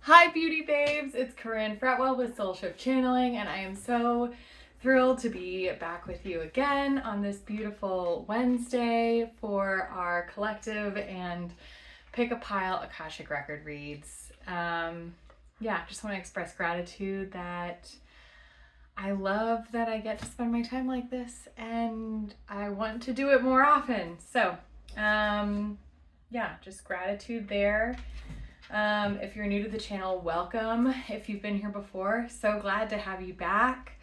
Hi beauty babes, it's Corinne Fretwell with Soulshift Channeling, and I am so thrilled to be back with you again on this beautiful Wednesday for our collective and pick a pile Akashic Record reads. Just want to express gratitude that I love that I get to spend my time like this, and I want to do it more often. So, just gratitude there. If you're new to the channel, welcome. If you've been here before, so glad to have you back.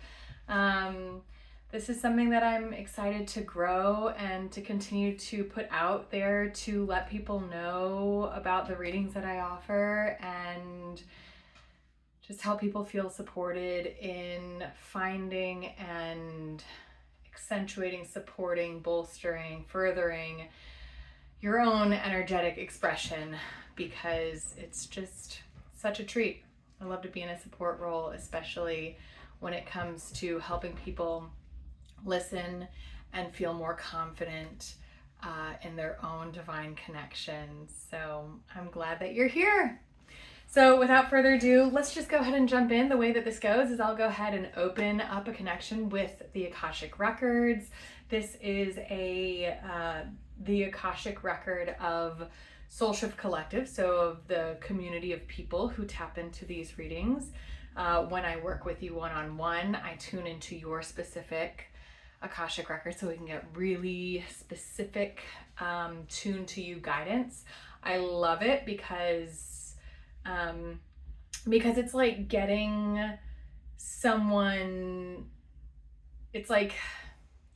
This is something that I'm excited to grow and to continue to put out there to let people know about the readings that I offer and just help people feel supported in finding and accentuating, supporting, bolstering, furthering your own energetic expression, because it's just such a treat. I love to be in a support role, especially when it comes to helping people listen and feel more confident in their own divine connection. So I'm glad that you're here. So without further ado, let's just go ahead and jump in. The way that this goes is I'll go ahead and open up a connection with the Akashic Records. This is the Akashic Record of Soulshift Collective, so of the community of people who tap into these readings. When I work with you one-on-one, I tune into your specific Akashic Record so we can get really specific, tuned to you guidance. I love it because it's like getting someone, it's like,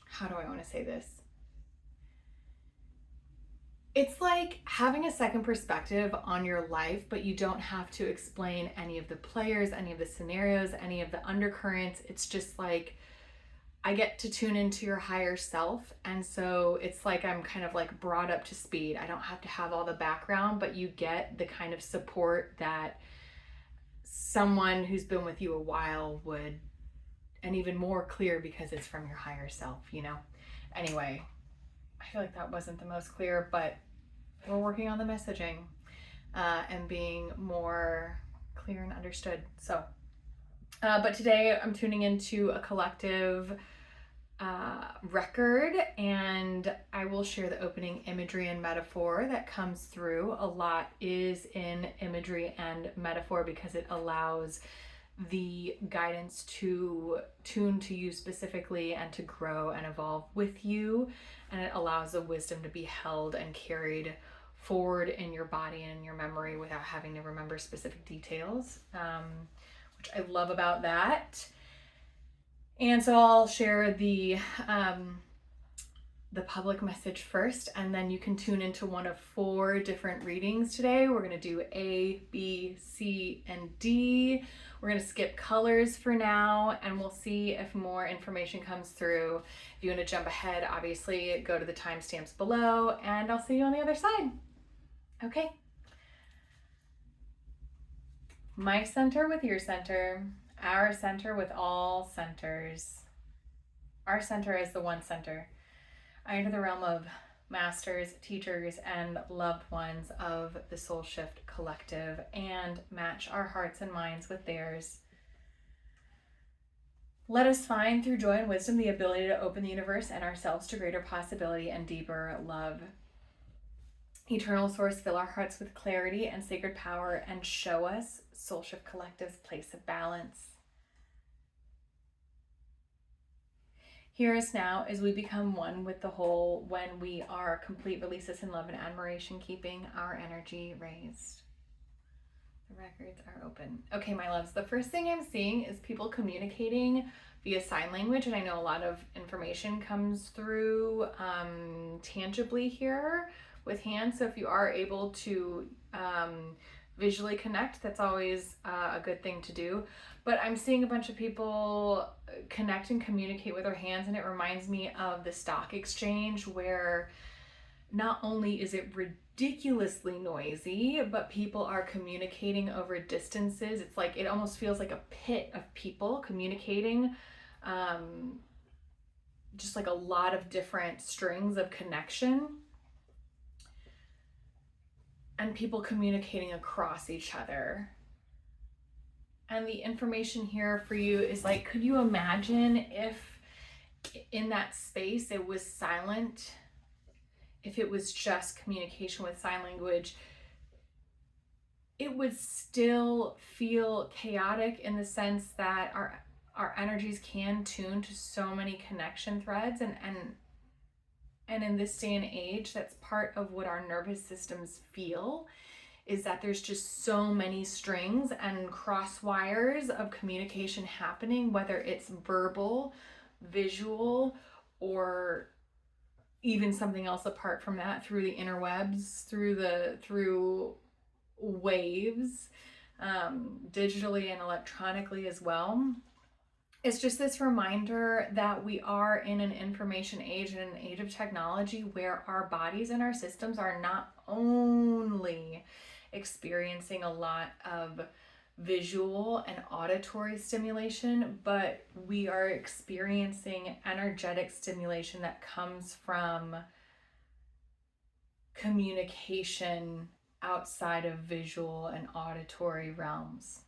how do I want to say this? It's like having a second perspective on your life, but you don't have to explain any of the players, any of the scenarios, any of the undercurrents. It's just like I get to tune into your higher self. And so it's like I'm kind of like brought up to speed. I don't have to have all the background, but you get the kind of support that someone who's been with you a while would, and even more clear because it's from your higher self, you know? Anyway, I feel like that wasn't the most clear, but we're working on the messaging and being more clear and understood. So, but today I'm tuning into a collective record, and I will share the opening imagery and metaphor that comes through. A lot is in imagery and metaphor because it allows the guidance to tune to you specifically and to grow and evolve with you, and it allows the wisdom to be held and carried forward in your body and in your memory without having to remember specific details, which I love about that. And so I'll share the public message first, and then you can tune into one of 4 different readings today. We're going to do A, B, C, and D. We're going to skip colors for now, and we'll see if more information comes through. If you want to jump ahead, obviously go to the timestamps below, and I'll see you on the other side. Okay. My center with your center, our center with all centers. Our center is the one center. I enter the realm of masters, teachers, and loved ones of the Soulshift Collective and match our hearts and minds with theirs. Let us find through joy and wisdom the ability to open the universe and ourselves to greater possibility and deeper love. Eternal Source, fill our hearts with clarity and sacred power and show us Soulshift Collective's place of balance. Hear us now as we become one with the whole when we are complete releases in love and admiration, keeping our energy raised. The records are open. Okay, my loves, the first thing I'm seeing is people communicating via sign language, and I know a lot of information comes through tangibly here with hands, so if you are able to visually connect, that's always a good thing to do. But I'm seeing a bunch of people connect and communicate with their hands, and it reminds me of the stock exchange, where not only is it ridiculously noisy, but people are communicating over distances. It's like, it almost feels like a pit of people communicating, just like a lot of different strings of connection. And people communicating across each other. And the information here for you is like, could you imagine if in that space it was silent, if it was just communication with sign language, it would still feel chaotic in the sense that our energies can tune to so many connection threads, and in this day and age, that's part of what our nervous systems feel, is that there's just so many strings and cross wires of communication happening, whether it's verbal, visual, or even something else apart from that, through the interwebs, through waves, digitally and electronically as well. It's just this reminder that we are in an information age and an age of technology where our bodies and our systems are not only experiencing a lot of visual and auditory stimulation, but we are experiencing energetic stimulation that comes from communication outside of visual and auditory realms.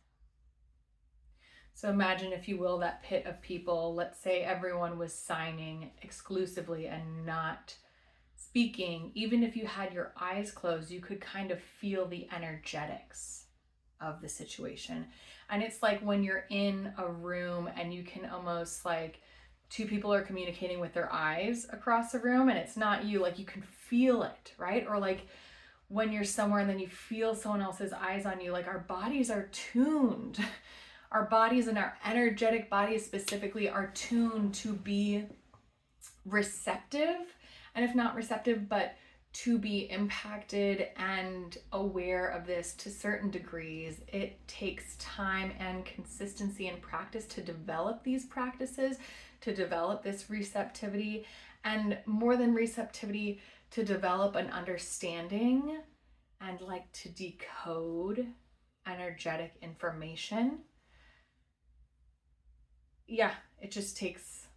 So imagine, if you will, that pit of people. Let's say everyone was signing exclusively and not speaking. Even if you had your eyes closed, you could kind of feel the energetics of the situation. And it's like when you're in a room and you can almost, like, two people are communicating with their eyes across the room and it's not you, like you can feel it, right? Or like when you're somewhere and then you feel someone else's eyes on you, like our bodies are tuned. Our bodies and our energetic bodies specifically are tuned to be receptive, and if not receptive, but to be impacted and aware of this to certain degrees. It takes time and consistency and practice to develop these practices, to develop this receptivity, and more than receptivity, to develop an understanding and like to decode energetic information. Yeah, it just takes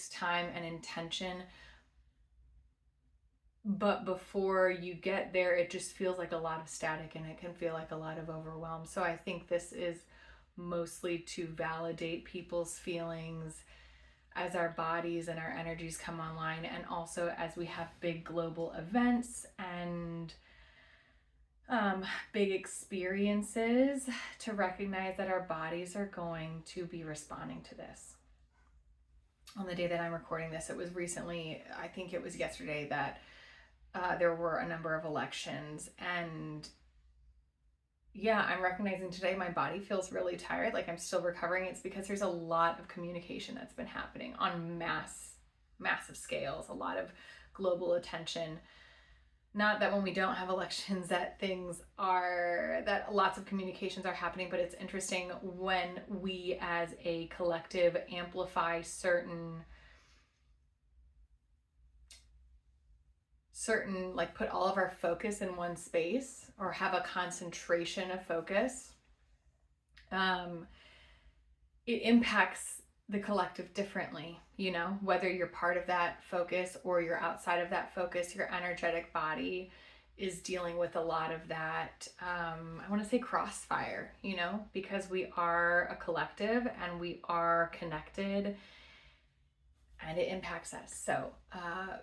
time and intention. But before you get there, it just feels like a lot of static and it can feel like a lot of overwhelm. So I think this is mostly to validate people's feelings as our bodies and our energies come online, and also as we have big global events and big experiences, to recognize that our bodies are going to be responding to this. On the day that I'm recording this, it was recently, I think it was yesterday, that there were a number of elections, and yeah, I'm recognizing today my body feels really tired, like I'm still recovering. It's because there's a lot of communication that's been happening on massive scales, a lot of global attention. Not that when we don't have elections that lots of communications are happening, but it's interesting when we as a collective amplify certain, like put all of our focus in one space or have a concentration of focus, it impacts the collective differently, whether you're part of that focus or you're outside of that focus. Your energetic body is dealing with a lot of that, I want to say crossfire, because we are a collective and we are connected, and it impacts us. So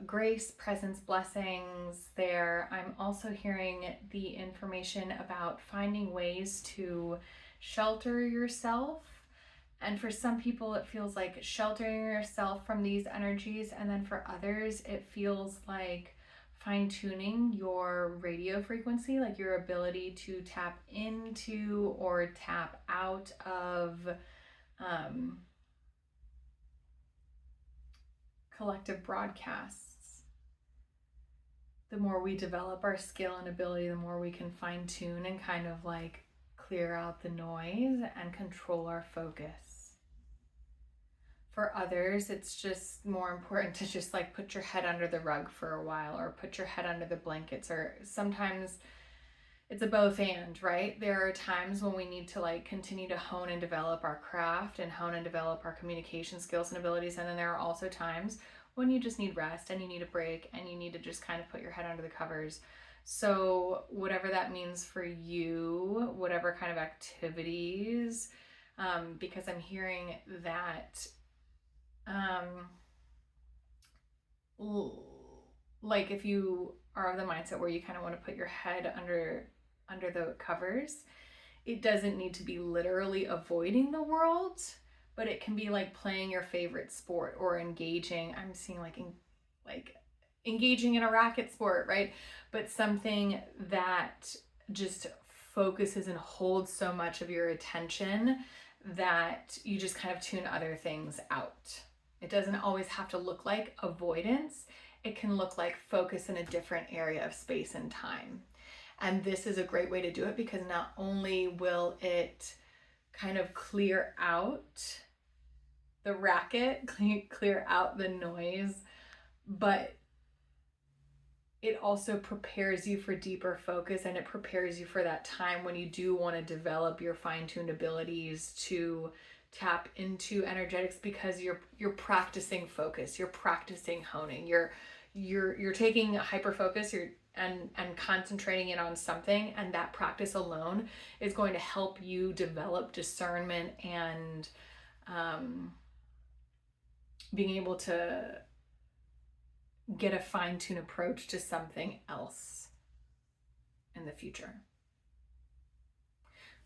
grace, presence, blessings there. I'm also hearing the information about finding ways to shelter yourself. And for some people, it feels like sheltering yourself from these energies. And then for others, it feels like fine-tuning your radio frequency, like your ability to tap into or tap out of collective broadcasts. The more we develop our skill and ability, the more we can fine-tune and kind of like clear out the noise and control our focus. For others, it's just more important to just like put your head under the rug for a while, or put your head under the blankets, or sometimes it's a both and, right? There are times when we need to like continue to hone and develop our craft and hone and develop our communication skills and abilities. And then there are also times when you just need rest and you need a break and you need to just kind of put your head under the covers. So whatever that means for you, whatever kind of activities, because I'm hearing that, like if you are of the mindset where you kind of want to put your head under the covers, it doesn't need to be literally avoiding the world, but it can be like playing your favorite sport or engaging. I'm seeing like engaging in a racket sport, right? But something that just focuses and holds so much of your attention that you just kind of tune other things out. It doesn't always have to look like avoidance. It can look like focus in a different area of space and time. And this is a great way to do it, because not only will it kind of clear out the racket, clear out the noise, but it also prepares you for deeper focus, and it prepares you for that time when you do want to develop your fine-tuned abilities to tap into energetics, because you're practicing focus, you're practicing honing, you're taking hyper focus, and concentrating it on something, and that practice alone is going to help you develop discernment and being able to get a fine-tuned approach to something else in the future.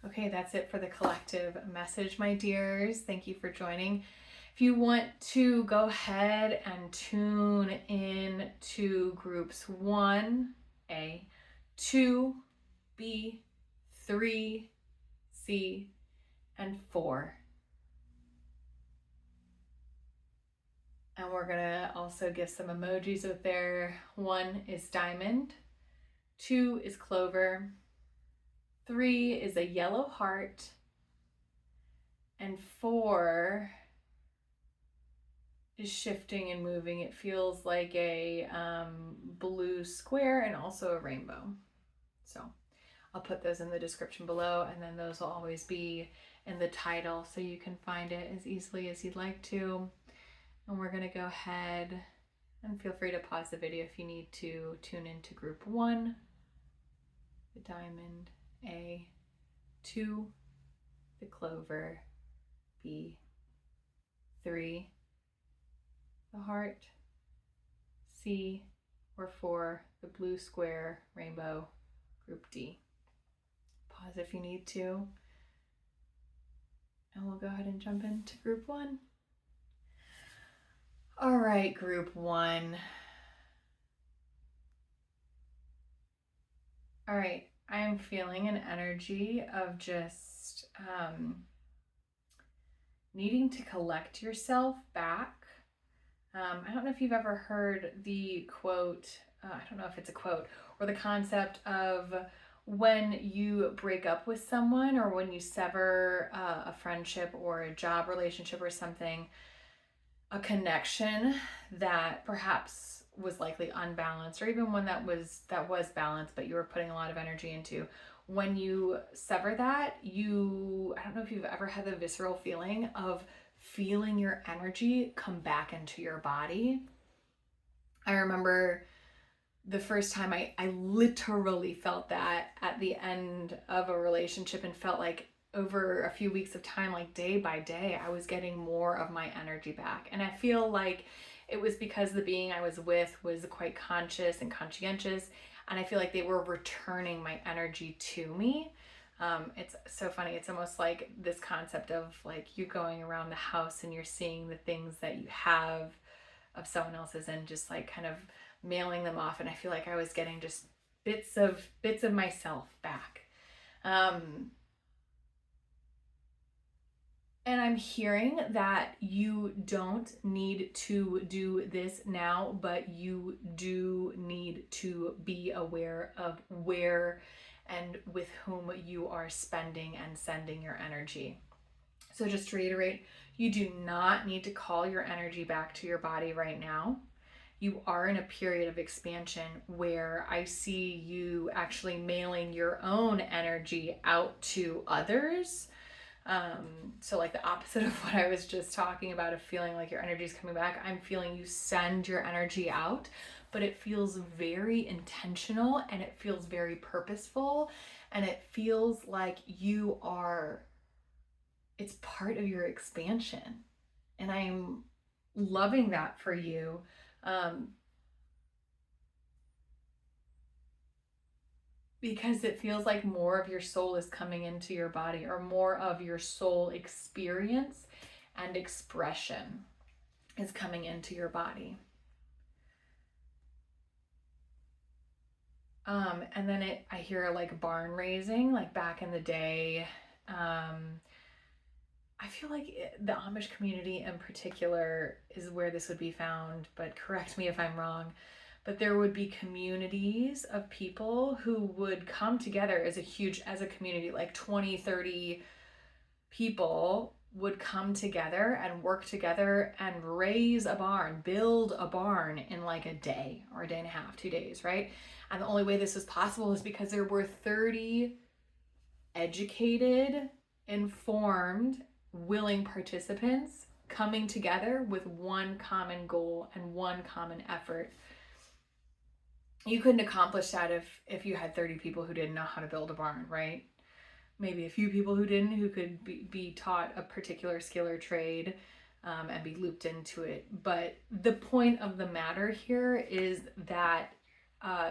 Okay, that's it for the collective message, my dears. Thank you for joining. If you want to go ahead and tune in to groups 1A, 2B, 3C, and 4. And we're gonna also give some emojis out there. 1 is diamond, 2 is clover, 3 is a yellow heart, and 4 is shifting and moving. It feels like a blue square and also a rainbow. So I'll put those in the description below, and then those will always be in the title, so you can find it as easily as you'd like to. And we're going to go ahead and feel free to pause the video if you need to tune into group 1, the diamond, A, 2, the clover, B, 3, the heart, C, or 4, the blue square, rainbow, group D. Pause if you need to. And we'll go ahead and jump into group 1. All right, group 1. All right, I am feeling an energy of just needing to collect yourself back. I don't know if you've ever heard the quote, I don't know if it's a quote, or the concept of when you break up with someone, or when you sever a friendship or a job relationship or something, a connection that perhaps was likely unbalanced, or even one that was balanced but you were putting a lot of energy into. When you sever that, I don't know if you've ever had the visceral feeling of feeling your energy come back into your body. I remember the first time I literally felt that at the end of a relationship, and felt like over a few weeks of time, like day by day, I was getting more of my energy back. And I feel like it was because the being I was with was quite conscious and conscientious, and I feel like they were returning my energy to me. It's so funny. It's almost like this concept of like you going around the house and you're seeing the things that you have of someone else's and just like kind of mailing them off. And I feel like I was getting just bits of myself back. And I'm hearing that you don't need to do this now, but you do need to be aware of where and with whom you are spending and sending your energy. So just to reiterate, you do not need to call your energy back to your body right now. You are in a period of expansion where I see you actually mailing your own energy out to others. So like the opposite of what I was just talking about, of feeling like your energy is coming back, I'm feeling you send your energy out, but it feels very intentional and it feels very purposeful, and it feels like it's part of your expansion. And I'm loving that for you. Because it feels like more of your soul is coming into your body, or more of your soul experience and expression is coming into your body. And then I hear like barn raising, like back in the day. I feel like the Amish community in particular is where this would be found, but correct me if I'm wrong. But there would be communities of people who would come together as a community, like 20, 30 people would come together and work together and raise a barn, build a barn in like a day or a day and a half, 2 days, right? And the only way this was possible is because there were 30 educated, informed, willing participants coming together with one common goal and one common effort. You couldn't accomplish that if you had 30 people who didn't know how to build a barn, right? Maybe a few people who could be taught a particular skill or trade and be looped into it. But the point of the matter here is that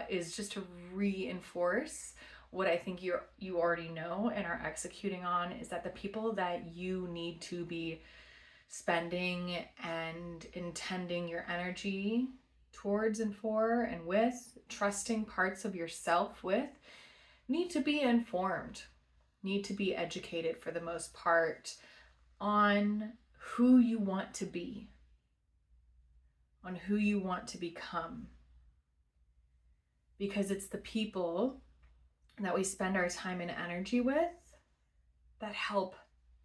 is just to reinforce what I think you already know and are executing on, is that the people that you need to be spending and intending your energy towards and for and with, trusting parts of yourself with, need to be informed, need to be educated for the most part on who you want to be, on who you want to become. Because it's the people that we spend our time and energy with that help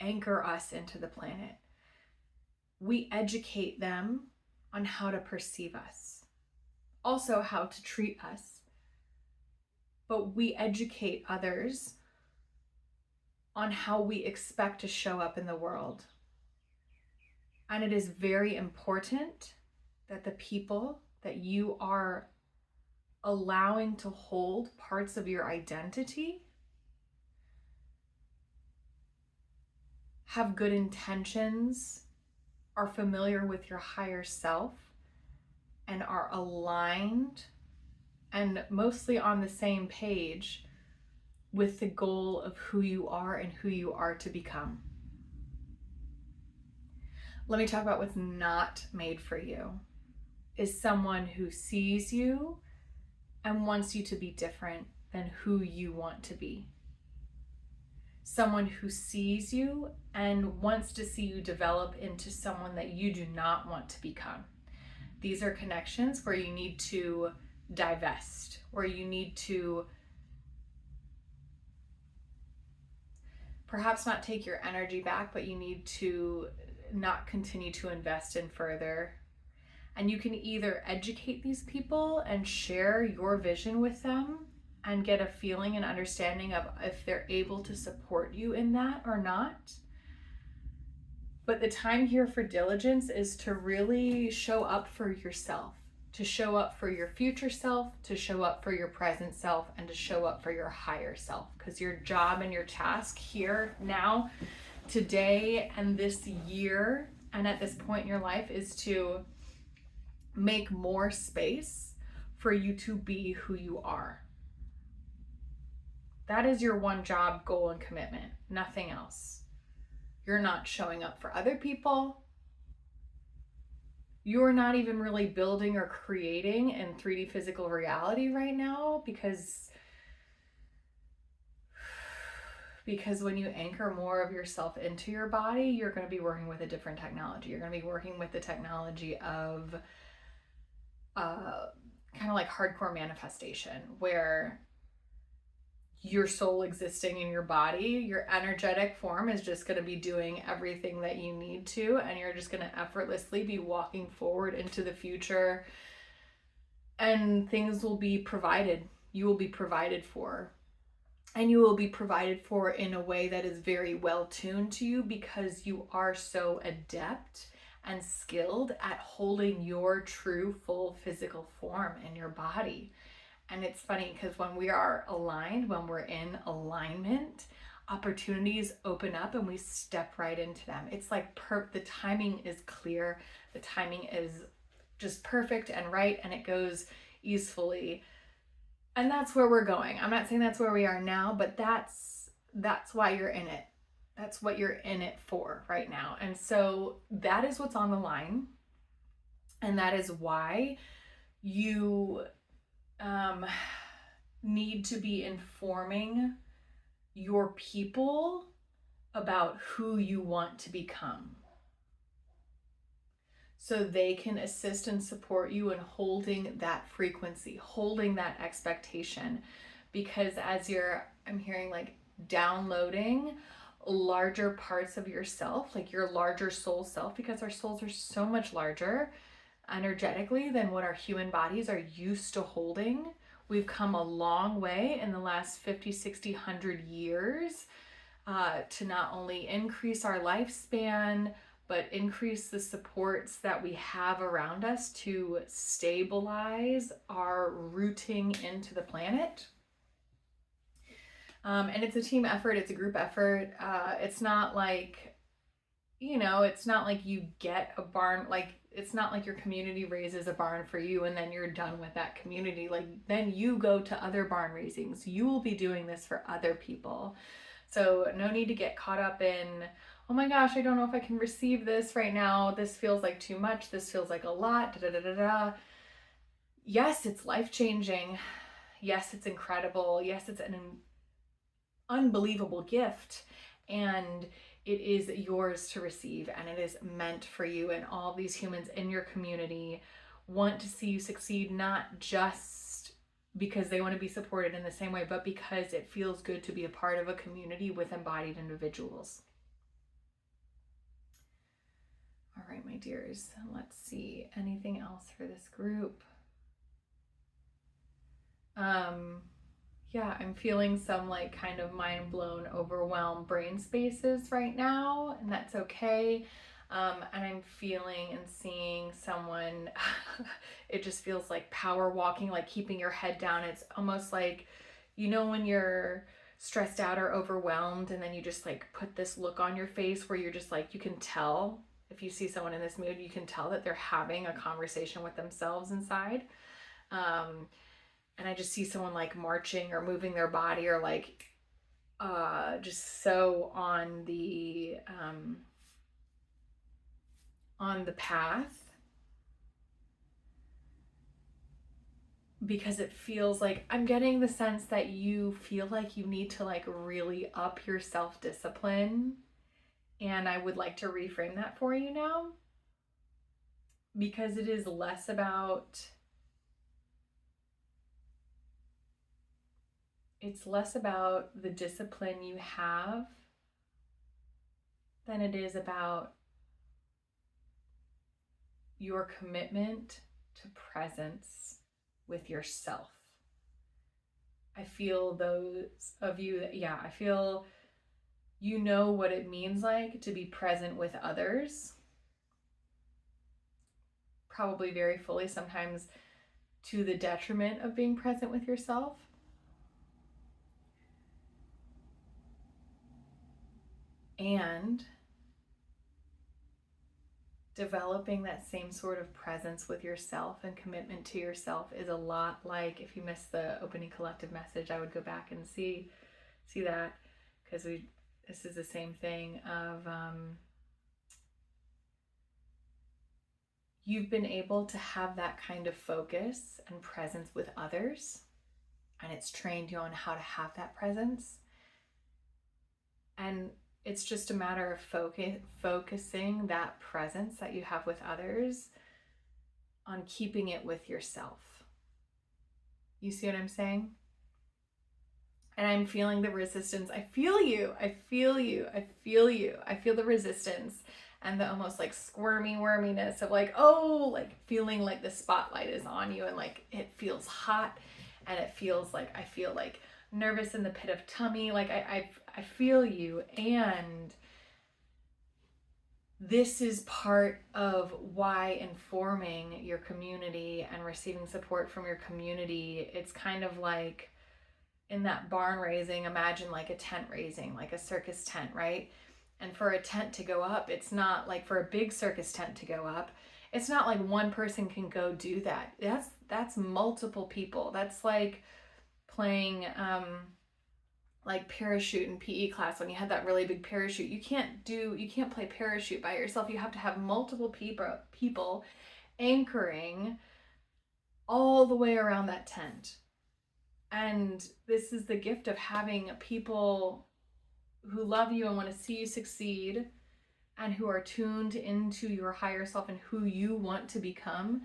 anchor us into the planet. We educate them on how to perceive us, also how to treat us, but we educate others on how we expect to show up in the world. And it is very important that the people that you are allowing to hold parts of your identity have good intentions, are familiar with your higher self, and are aligned and mostly on the same page with the goal of who you are and who you are to become. Let me talk about what's not made for you. Is someone who sees you and wants you to be different than who you want to be. Someone who sees you and wants to see you develop into someone that you do not want to become. These are connections where you need to divest, where you need to perhaps not take your energy back, but you need to not continue to invest in further. And you can either educate these people and share your vision with them and get a feeling and understanding of if they're able to support you in that or not. But the time here for diligence is to really show up for yourself, to show up for your future self, to show up for your present self, and to show up for your higher self. Because your job and your task here, now, today, and this year, and at this point in your life is to make more space for you to be who you are. That is your one job, goal, and commitment, nothing else. You're not showing up for other people. You're not even really building or creating in 3D physical reality right now because when you anchor more of yourself into your body, you're going to be working with a different technology. You're going to be working with the technology of kind of like hardcore manifestation, where your soul existing in your body, your energetic form is just going to be doing everything that you need to, and you're just going to effortlessly be walking forward into the future, and things will be provided. You will be provided for, and you will be provided for in a way that is very well tuned to you because you are so adept and skilled at holding your true full physical form in your body. And it's funny because when we are aligned, when we're in alignment, opportunities open up and we step right into them. It's like the timing is clear, the timing is just perfect and right, and it goes easily. And that's where we're going. I'm not saying that's where we are now, but that's why you're in it. That's what you're in it for right now. And so that is what's on the line. And that is why you need to be informing your people about who you want to become, so they can assist and support you in holding that frequency, holding that expectation. Because as I'm hearing like downloading larger parts of yourself, like your larger soul self, because our souls are so much larger energetically than what our human bodies are used to holding. We've come a long way in the last 50, 60, 100 years to not only increase our lifespan, but increase the supports that we have around us to stabilize our rooting into the planet. And it's a team effort, it's a group effort. It's not like, it's not like you get a barn, like it's not like your community raises a barn for you and then you're done with that community. Like then you go to other barn raisings. You will be doing this for other people. So no need to get caught up in, oh my gosh, I don't know if I can receive this right now. This feels like too much. This feels like a lot. Da, da, da, da, da. Yes, it's life-changing. Yes, it's incredible. Yes, it's an unbelievable gift. And it is yours to receive, and it is meant for you. And all these humans in your community want to see you succeed, not just because they want to be supported in the same way, but because it feels good to be a part of a community with embodied individuals. All right, my dears, let's see. Anything else for this group? Yeah, I'm feeling some like kind of mind blown, overwhelmed brain spaces right now, and that's okay. And I'm feeling and seeing someone, it just feels like power walking, like keeping your head down. It's almost like, when you're stressed out or overwhelmed and then you just like put this look on your face where you're just like, you can tell, if you see someone in this mood, you can tell that they're having a conversation with themselves inside. And I just see someone like marching or moving their body or like just so on the path, because it feels like I'm getting the sense that you feel like you need to like really up your self-discipline. And I would like to reframe that for you now, because it is less about the discipline you have than it is about your commitment to presence with yourself. I feel those of you that, I feel you know what it means like to be present with others, probably very fully, sometimes to the detriment of being present with yourself. And developing that same sort of presence with yourself and commitment to yourself is a lot like, if you missed the opening collective message, I would go back and see that, because this is the same thing of you've been able to have that kind of focus and presence with others, and it's trained you on how to have that presence. And it's just a matter of focusing that presence that you have with others on keeping it with yourself. You see what I'm saying? And I'm feeling the resistance. I feel you. I feel you. I feel you. I feel the resistance and the almost like squirmy worminess of like, oh, like feeling like the spotlight is on you and like it feels hot, and it feels like, I feel like nervous in the pit of tummy. Like I feel you. And this is part of why informing your community and receiving support from your community, it's kind of like in that barn raising, imagine like a tent raising, like a circus tent, right? And for a tent to go up, it's not like for a big circus tent to go up, it's not like one person can go do that. That's multiple people. That's like playing like parachute in PE class when you had that really big parachute. You can't play parachute by yourself. You have to have multiple people anchoring all the way around that tent. And this is the gift of having people who love you and want to see you succeed and who are tuned into your higher self and who you want to become.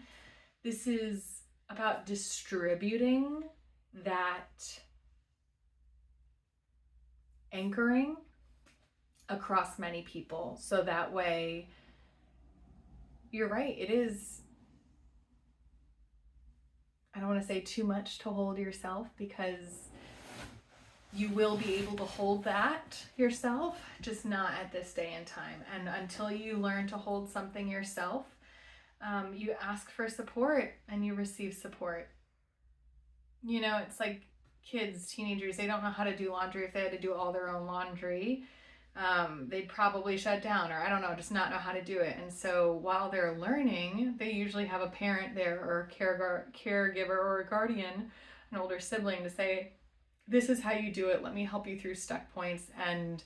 This is about distributing that anchoring across many people. So that way, you're right, it is, I don't want to say too much to hold yourself, because you will be able to hold that yourself, just not at this day and time. And until you learn to hold something yourself, you ask for support and you receive support. You know, it's like kids, teenagers, they don't know how to do laundry. If they had to do all their own laundry, they'd probably shut down, or I don't know, just not know how to do it. And so while they're learning, they usually have a parent there, or a caregiver or a guardian, an older sibling, to say, this is how you do it. Let me help you through stuck points, and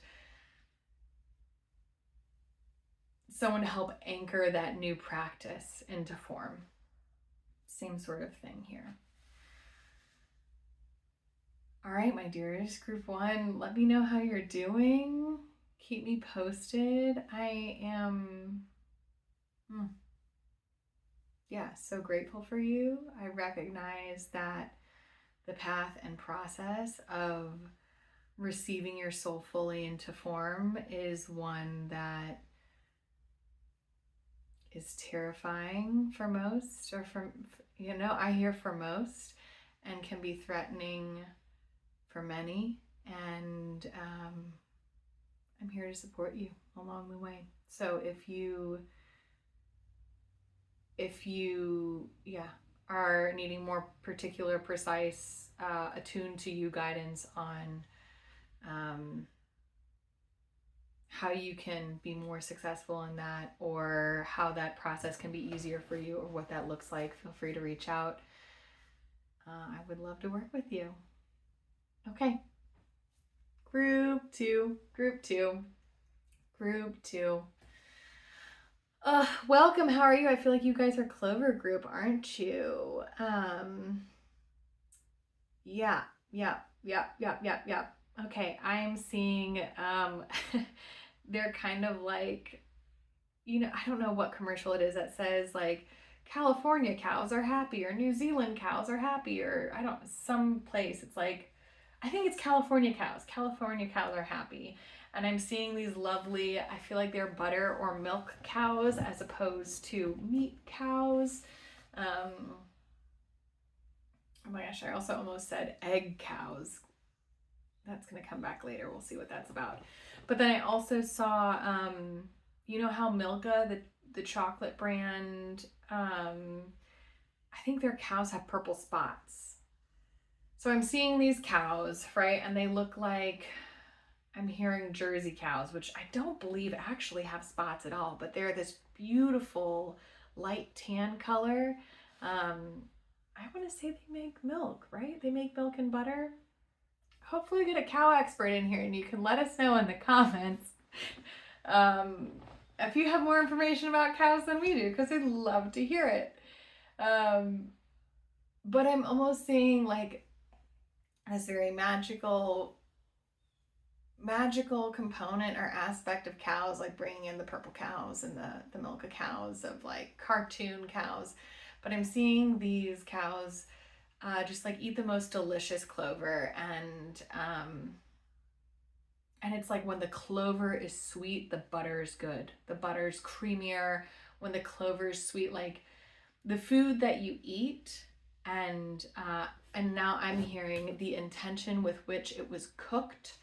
someone to help anchor that new practice into form. Same sort of thing here. All right, my dears, group one, let me know how you're doing. Keep me posted. I am, so grateful for you. I recognize that the path and process of receiving your soul fully into form is one that is terrifying for most, or I hear for most, and can be threatening for many. And I'm here to support you along the way. So if you are needing more particular, precise, attuned to you guidance on how you can be more successful in that, or how that process can be easier for you, or what that looks like, feel free to reach out. I would love to work with you. Okay. Group two. Welcome. How are you? I feel like you guys are Clover group, aren't you? Yeah. Okay, I'm seeing, they're kind of like, I don't know what commercial it is that says like, California cows are happy, or New Zealand cows are happy, or some place it's like, I think it's California cows are happy. And I'm seeing these lovely, I feel like they're butter or milk cows as opposed to meat cows. Oh my gosh, I also almost said egg cows. That's going to come back later. We'll see what that's about. But then I also saw, you know how Milka, the chocolate brand, I think their cows have purple spots. So I'm seeing these cows, right? And they look like, I'm hearing Jersey cows, which I don't believe actually have spots at all, but they're this beautiful light tan color. I want to say they make milk, right? They make milk and butter. Hopefully get a cow expert in here and you can let us know in the comments if you have more information about cows than we do, because I'd love to hear it. But I'm almost seeing like this very magical component or aspect of cows, like bringing in the purple cows and the Milka cows of like cartoon cows. But I'm seeing these cows just like eat the most delicious clover, and it's like when the clover is sweet, the butter's good. The butter's creamier when the clover's sweet. Like the food that you eat, and now I'm hearing the intention with which it was cooked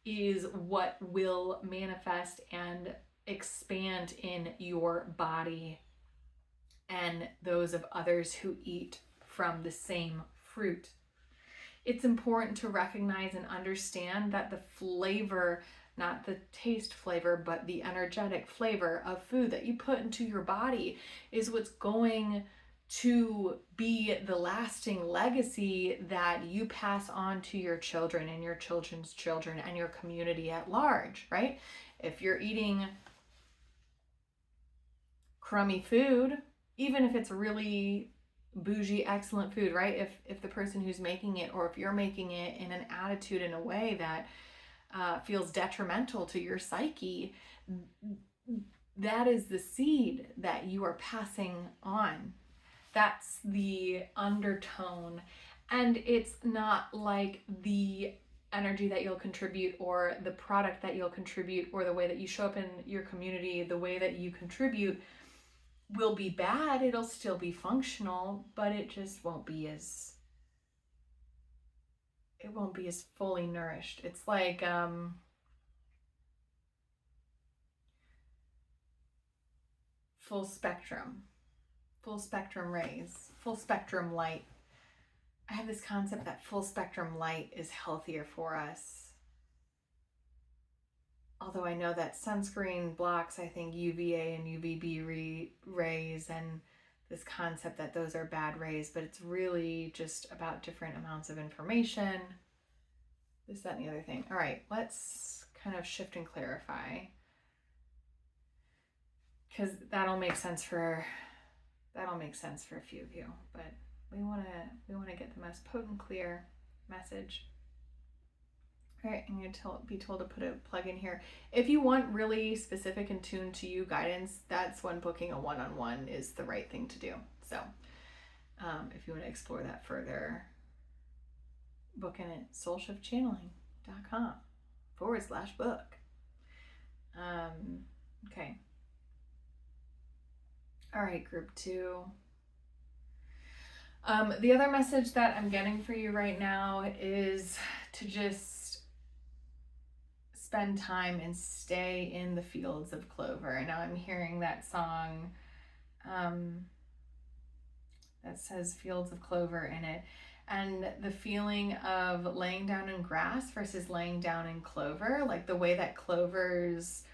is what will manifest and expand in your body and those of others who eat from the same fruit. It's important to recognize and understand that the flavor, not the taste flavor, but the energetic flavor of food that you put into your body is what's going to be the lasting legacy that you pass on to your children and your children's children and your community at large, right? If you're eating crummy food, even if it's really bougie, excellent food, right? If the person who's making it, or if you're making it in an attitude, in a way that feels detrimental to your psyche, that is the seed that you are passing on. That's the undertone. And it's not like the energy that you'll contribute, or the product that you'll contribute, or the way that you show up in your community, the way that you contribute will be bad. It'll still be functional, but it just won't be as fully nourished. It's like full spectrum rays, full spectrum light. I have this concept that full spectrum light is healthier for us. Although I know that sunscreen blocks, I think, UVA and UVB rays, and this concept that those are bad rays, but it's really just about different amounts of information. This, that, and the other thing. All right, let's kind of shift and clarify, because that'll make sense for a few of you. But we want to get the most potent, clear message. All right, I'm going to be told to put a plug in here. If you want really specific and tuned to you guidance, that's when booking a one-on-one is the right thing to do. So if you want to explore that further, book in at soulshiftchanneling.com/book. Okay. All right, group 2. The other message that I'm getting for you right now is to just spend time and stay in the fields of clover. And now I'm hearing that song that says fields of clover in it. And the feeling of laying down in grass versus laying down in clover, like the way that clovers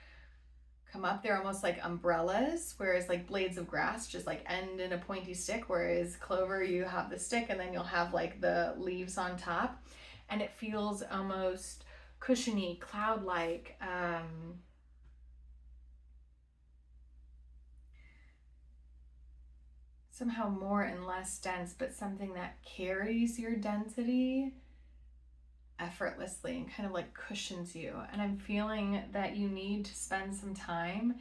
come up, they're almost like umbrellas, whereas like blades of grass just like end in a pointy stick, whereas clover, you have the stick and then you'll have like the leaves on top, and it feels almost cushiony, cloud-like, somehow more and less dense, but something that carries your density effortlessly and kind of like cushions you. And I'm feeling that you need to spend some time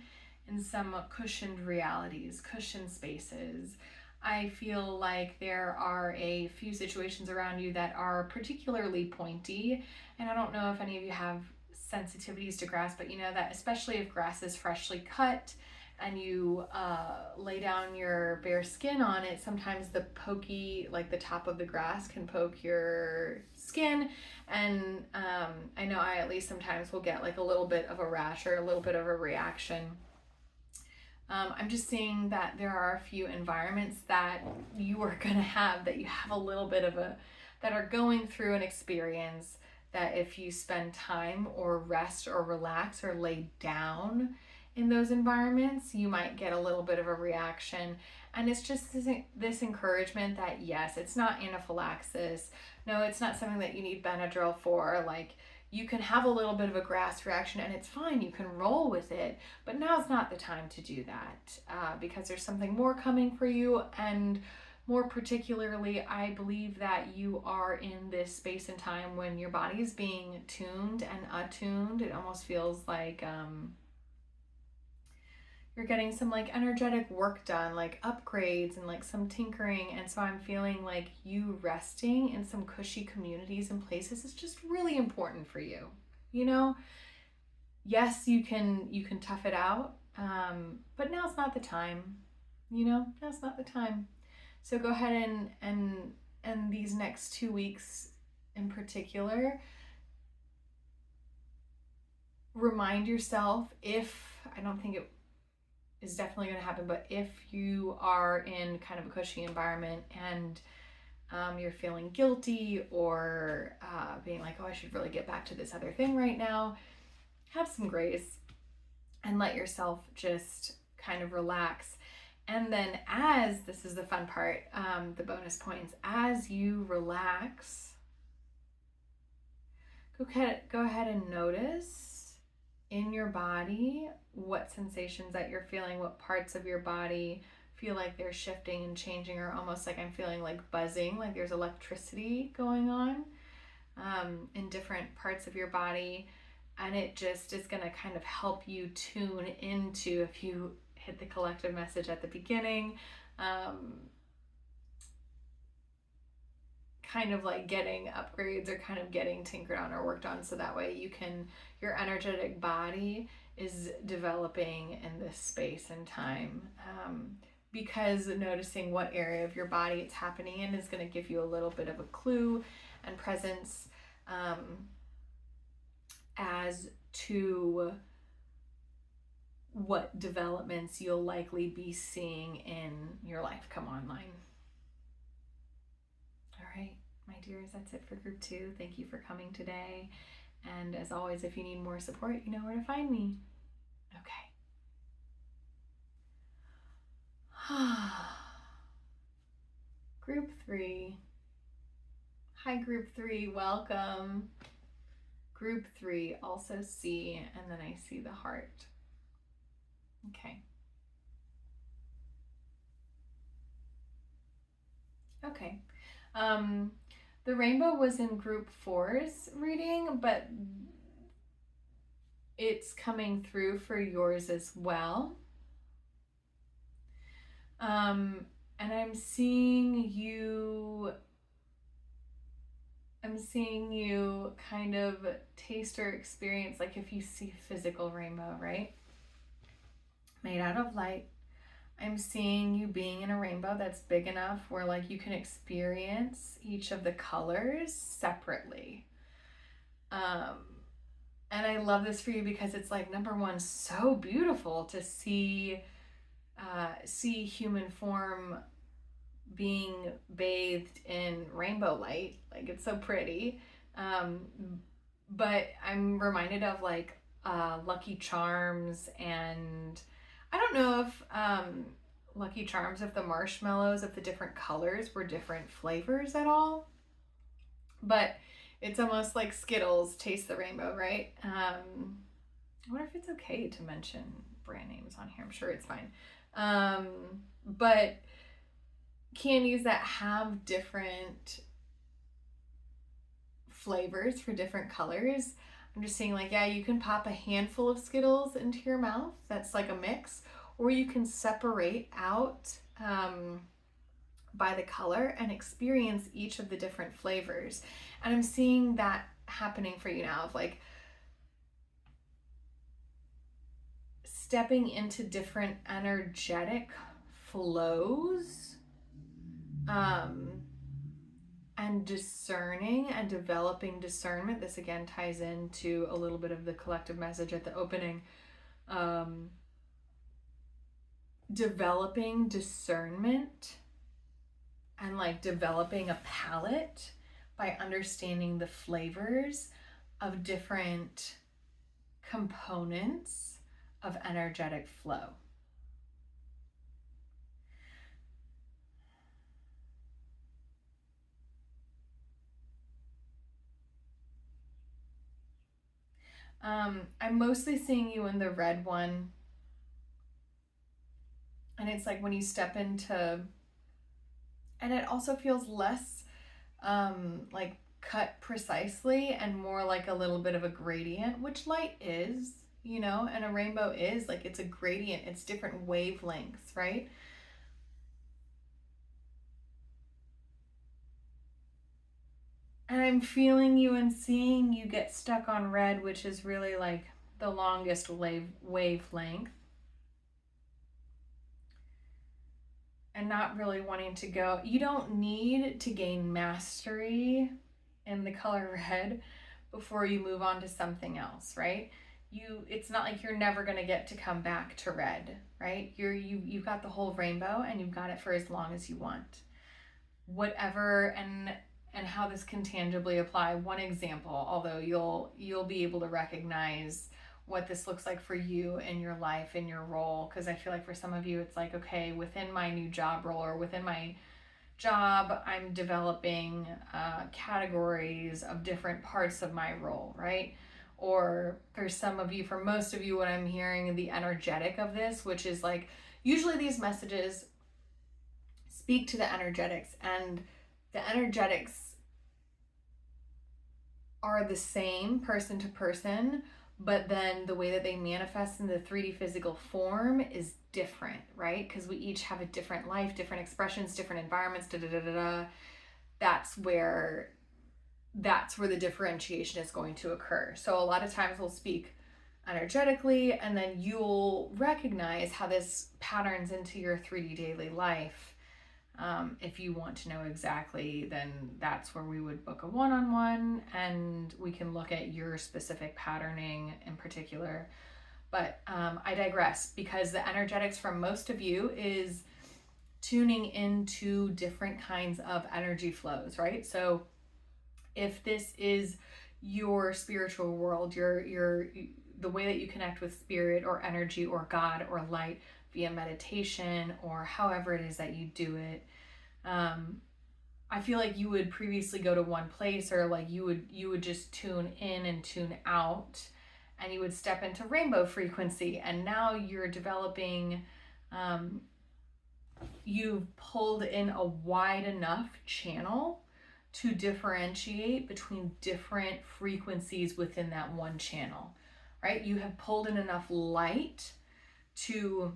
in some cushioned realities, cushioned spaces. I feel like there are a few situations around you that are particularly pointy, and I don't know if any of you have sensitivities to grass, but you know that especially if grass is freshly cut and you lay down your bare skin on it, sometimes the pokey, like the top of the grass can poke your skin, and I know I at least sometimes will get like a little bit of a rash or a little bit of a reaction. I'm just seeing that there are a few environments that you are going to have, that you have a little bit of that are going through an experience that if you spend time or rest or relax or lay down in those environments, you might get a little bit of a reaction. And it's just this encouragement that yes, it's not anaphylaxis. No, it's not something that you need Benadryl for. Like, you can have a little bit of a grass reaction and it's fine. You can roll with it, but now's not the time to do that because there's something more coming for you. And more particularly, I believe that you are in this space and time when your body is being tuned and attuned. It almost feels like you're getting some like energetic work done, like upgrades and like some tinkering. And so I'm feeling like you resting in some cushy communities and places is just really important for you. You know, yes, you can tough it out, but now's not the time. You know, now's not the time. So go ahead and these next 2 weeks in particular, remind yourself, if I don't think it is definitely going to happen, but if you are in kind of a cushy environment and you're feeling guilty or being like, oh, I should really get back to this other thing right now, have some grace and let yourself just kind of relax. And then as, this is the fun part, the bonus points, as you relax, go ahead and notice in your body what sensations that you're feeling, what parts of your body feel like they're shifting and changing, or almost like I'm feeling like buzzing, like there's electricity going on in different parts of your body. And it just is going to kind of help you tune into, if you hit the collective message at the beginning, kind of like getting upgrades or kind of getting tinkered on or worked on, so that way you can, your energetic body is developing in this space and time, because noticing what area of your body it's happening in is going to give you a little bit of a clue and presence as to what developments you'll likely be seeing in your life come online. All right, my dears, that's it for group 2. Thank you for coming today. And as always, if you need more support, you know where to find me. Okay. Group 3. Hi, group 3, welcome. Group 3, also see, and then I see the heart. Okay. Okay. The rainbow was in group 4's reading, but it's coming through for yours as well. And I'm seeing you kind of taste or experience, like if you see a physical rainbow, right? Made out of light. I'm seeing you being in a rainbow that's big enough where like you can experience each of the colors separately. And I love this for you because it's like, number one, so beautiful to see human form being bathed in rainbow light. Like, it's so pretty. But I'm reminded of like Lucky Charms, and I don't know if Lucky Charms, if the marshmallows of the different colors were different flavors at all, but it's almost like Skittles, Taste the Rainbow, right? I wonder if it's okay to mention brand names on here. I'm sure it's fine. But candies that have different flavors for different colors, I'm just saying, like, yeah, you can pop a handful of Skittles into your mouth. That's like a mix. Or you can separate out by the color and experience each of the different flavors. And I'm seeing that happening for you now, of like stepping into different energetic flows, and discerning and developing discernment. This again ties into a little bit of the collective message at the opening. Developing discernment and like developing a palette by understanding the flavors of different components of energetic flow. I'm mostly seeing you in the red one. And it's like when you step into, and it also feels less like cut precisely and more like a little bit of a gradient, which light is, you know, and a rainbow is like, it's a gradient, it's different wavelengths, right? And I'm feeling you and seeing you get stuck on red, which is really like the longest wavelength. And not really wanting to go. You don't need to gain mastery in the color red before you move on to something else, right? it's not like you're never going to get to come back to red, right? You've got the whole rainbow, and you've got it for as long as you want. Whatever, and how this can tangibly apply. One example, although you'll be able to recognize what this looks like for you in your life, in your role, because I feel like for some of you it's like, okay, within my new job role or within my job, I'm developing categories of different parts of my role, right? Or for some of you, for most of you, what I'm hearing, the energetic of this, which is like, usually these messages speak to the energetics, and the energetics are the same person to person, but then the way that they manifest in the 3D physical form is different, right? Because we each have a different life, different expressions, different environments, That's where the differentiation is going to occur. So a lot of times we'll speak energetically, and then you'll recognize how this patterns into your 3D daily life. If you want to know exactly, then that's where we would book a one-on-one, and we can look at your specific patterning in particular. But I digress, because the energetics from most of you is tuning into different kinds of energy flows, right? So if this is your spiritual world, the way that you connect with spirit or energy or God or light via meditation, or however it is that you do it, I feel like you would previously go to one place, or like you would just tune in and tune out, and you would step into rainbow frequency, and now you're developing, you've pulled in a wide enough channel to differentiate between different frequencies within that one channel, right? You have pulled in enough light to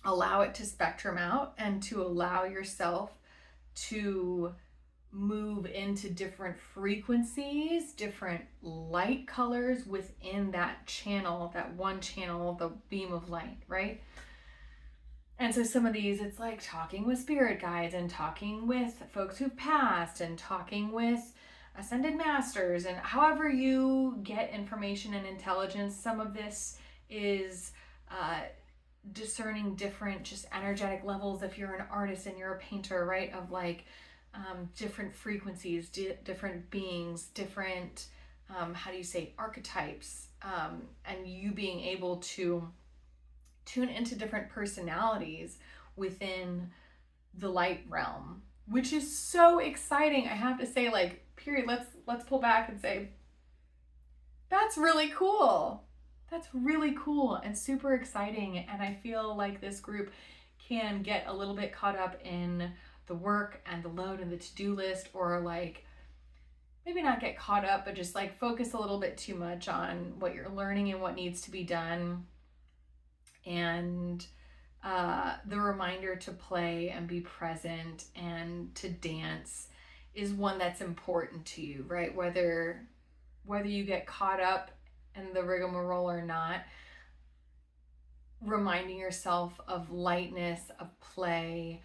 allow it to spectrum out, and to allow yourself to move into different frequencies, different light colors within that channel, that one channel, the beam of light, right? And so some of these, it's like talking with spirit guides, and talking with folks who've passed, and talking with ascended masters, and however you get information and intelligence. Some of this is discerning different just energetic levels. If you're an artist and you're a painter, right, of like different frequencies, different beings, different archetypes, and you being able to tune into different personalities within the light realm, which is so exciting. I have to say, like, period, let's pull back and say, that's really cool. That's really cool and super exciting. And I feel like this group can get a little bit caught up in the work and the load and the to-do list, or like maybe not get caught up, but just like focus a little bit too much on what you're learning and what needs to be done. And the reminder to play and be present and to dance is one that's important to you, right? Whether you get caught up in the rigmarole or not, reminding yourself of lightness, of play,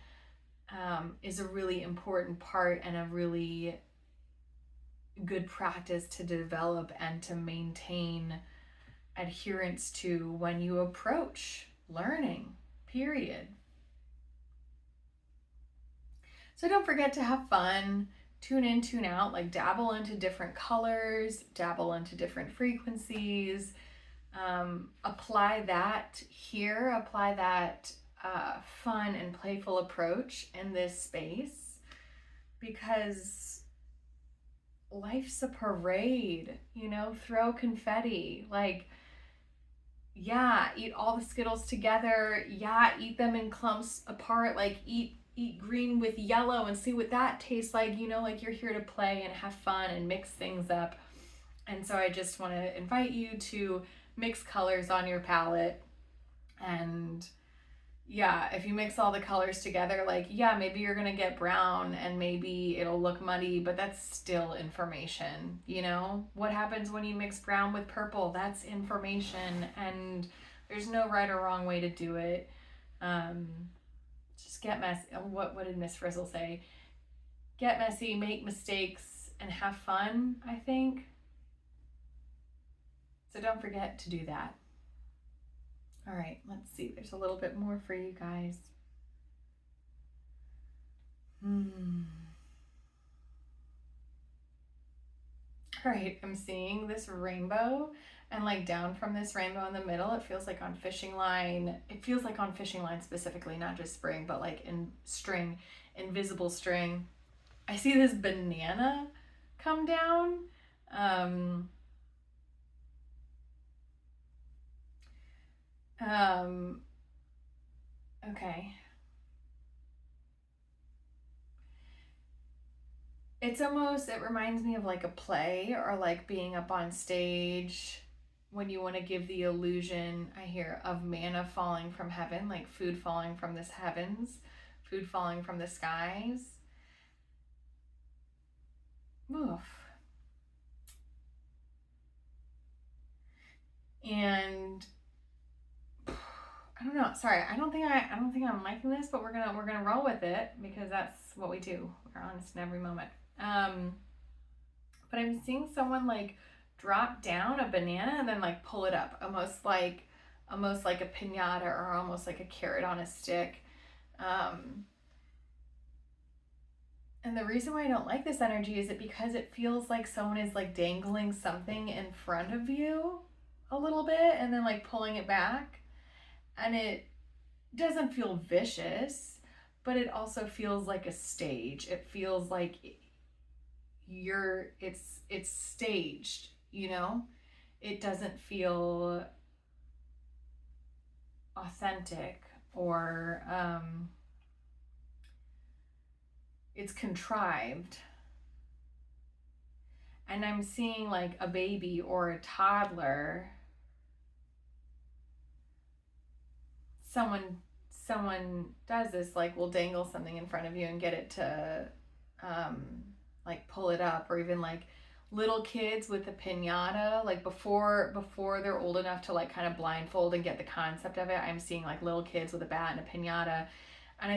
is a really important part, and a really good practice to develop and to maintain adherence to when you approach learning, period. So don't forget to have fun, tune in, tune out, like dabble into different colors, dabble into different frequencies, apply that here, apply that fun and playful approach in this space, because life's a parade, throw confetti, like, yeah, eat all the Skittles together, yeah, eat them in clumps apart, like eat green with yellow and see what that tastes like, like you're here to play and have fun and mix things up. And so I just want to invite you to mix colors on your palette. And yeah, if you mix all the colors together, like, yeah, maybe you're gonna get brown and maybe it'll look muddy, but that's still information. What happens when you mix brown with purple? That's information, and there's no right or wrong way to do it. Just get messy. What did Miss Frizzle say? Get messy, make mistakes, and have fun, I think. So don't forget to do that. All right, let's see. There's a little bit more for you guys. All right, I'm seeing this rainbow, and like down from this rainbow in the middle, it feels like on fishing line. It feels like on fishing line specifically, not just spring, but like in string, invisible string. I see this banana come down. Okay. It's almost, it reminds me of like a play or like being up on stage when you want to give the illusion, I hear, of manna falling from heaven, like food falling from the heavens, food falling from the skies. Oof. And I don't know. Sorry, I don't think I'm liking this, but we're gonna roll with it because that's what we do. We're honest in every moment. But I'm seeing someone like drop down a banana and then like pull it up, almost like a piñata or almost like a carrot on a stick. And the reason why I don't like this energy is because it feels like someone is like dangling something in front of you a little bit and then like pulling it back. And it doesn't feel vicious, but it also feels like a stage. It feels like it's staged, you know? It doesn't feel authentic or it's contrived. And I'm seeing like a baby or a toddler, someone does this, like will dangle something in front of you and get it to like pull it up, or even like little kids with a piñata, like before they're old enough to like kind of blindfold and get the concept of it. I'm seeing like little kids with a bat and a piñata. And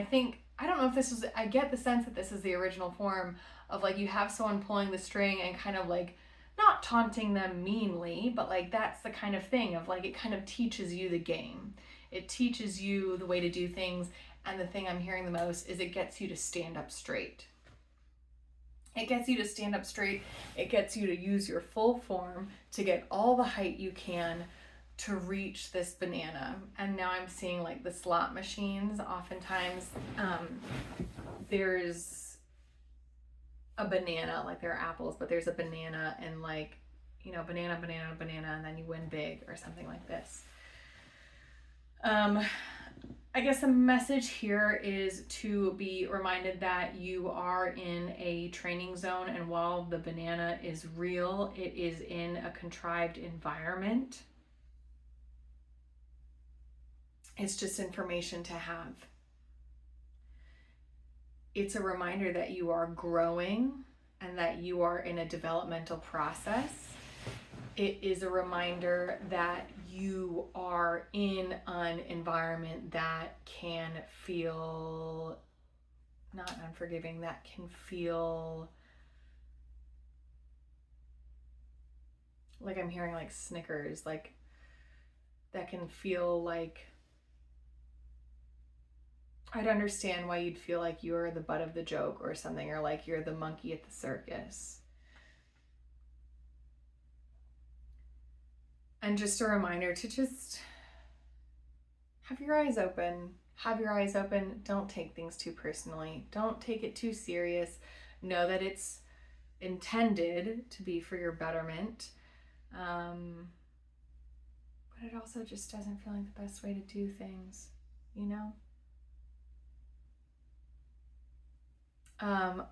I don't know if this is, I get the sense that this is the original form of like you have someone pulling the string and kind of like not taunting them meanly, but like that's the kind of thing of like it kind of teaches you the game. It teaches you the way to do things. And the thing I'm hearing the most is it gets you to stand up straight. It gets you to stand up straight. It gets you to use your full form to get all the height you can to reach this banana. And now I'm seeing like the slot machines. Oftentimes there's a banana, like there are apples, but there's a banana and like, you know, banana, and then you win big or something like this. I guess the message here is to be reminded that you are in a training zone, and while the banana is real, it is in a contrived environment. It's just information to have. It's a reminder that you are growing and that you are in a developmental process. It is a reminder that you are in an environment that can feel not unforgiving, that can feel like I'm hearing like Snickers, like that can feel like I'd understand why you'd feel like you're the butt of the joke or something, or like you're the monkey at the circus. And just a reminder to just have your eyes open. Have your eyes open. Don't take things too personally. Don't take it too serious. Know that it's intended to be for your betterment. But it also just doesn't feel like the best way to do things, you know?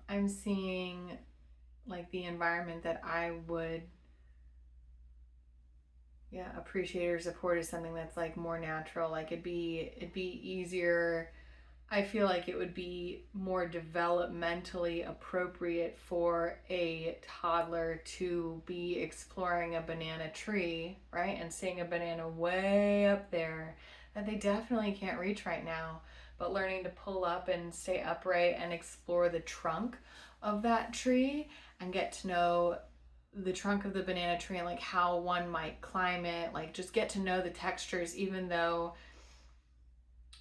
I'm seeing like the environment that I would appreciate or support is something that's like more natural. Like it'd be easier. I feel like it would be more developmentally appropriate for a toddler to be exploring a banana tree, right? And seeing a banana way up there that they definitely can't reach right now, but learning to pull up and stay upright and explore the trunk of that tree and get to know the trunk of the banana tree and like how one might climb it, like just get to know the textures, even though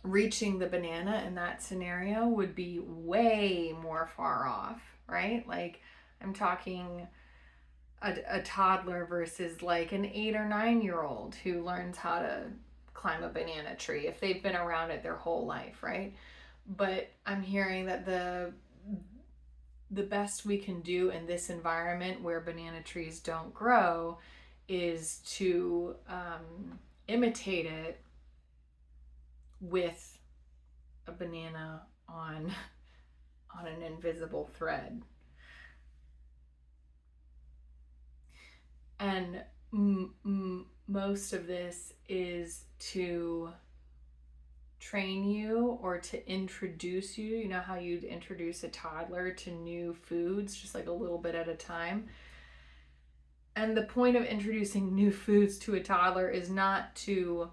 reaching the banana in that scenario would be way more far off, right? Like I'm talking a toddler versus like an 8 or 9-year-old who learns how to climb a banana tree if they've been around it their whole life, right? But I'm hearing that the best we can do in this environment where banana trees don't grow is to imitate it with a banana on an invisible thread. And most of this is to train you or to introduce you. You know how you'd introduce a toddler to new foods, just like a little bit at a time. And the point of introducing new foods to a toddler is not to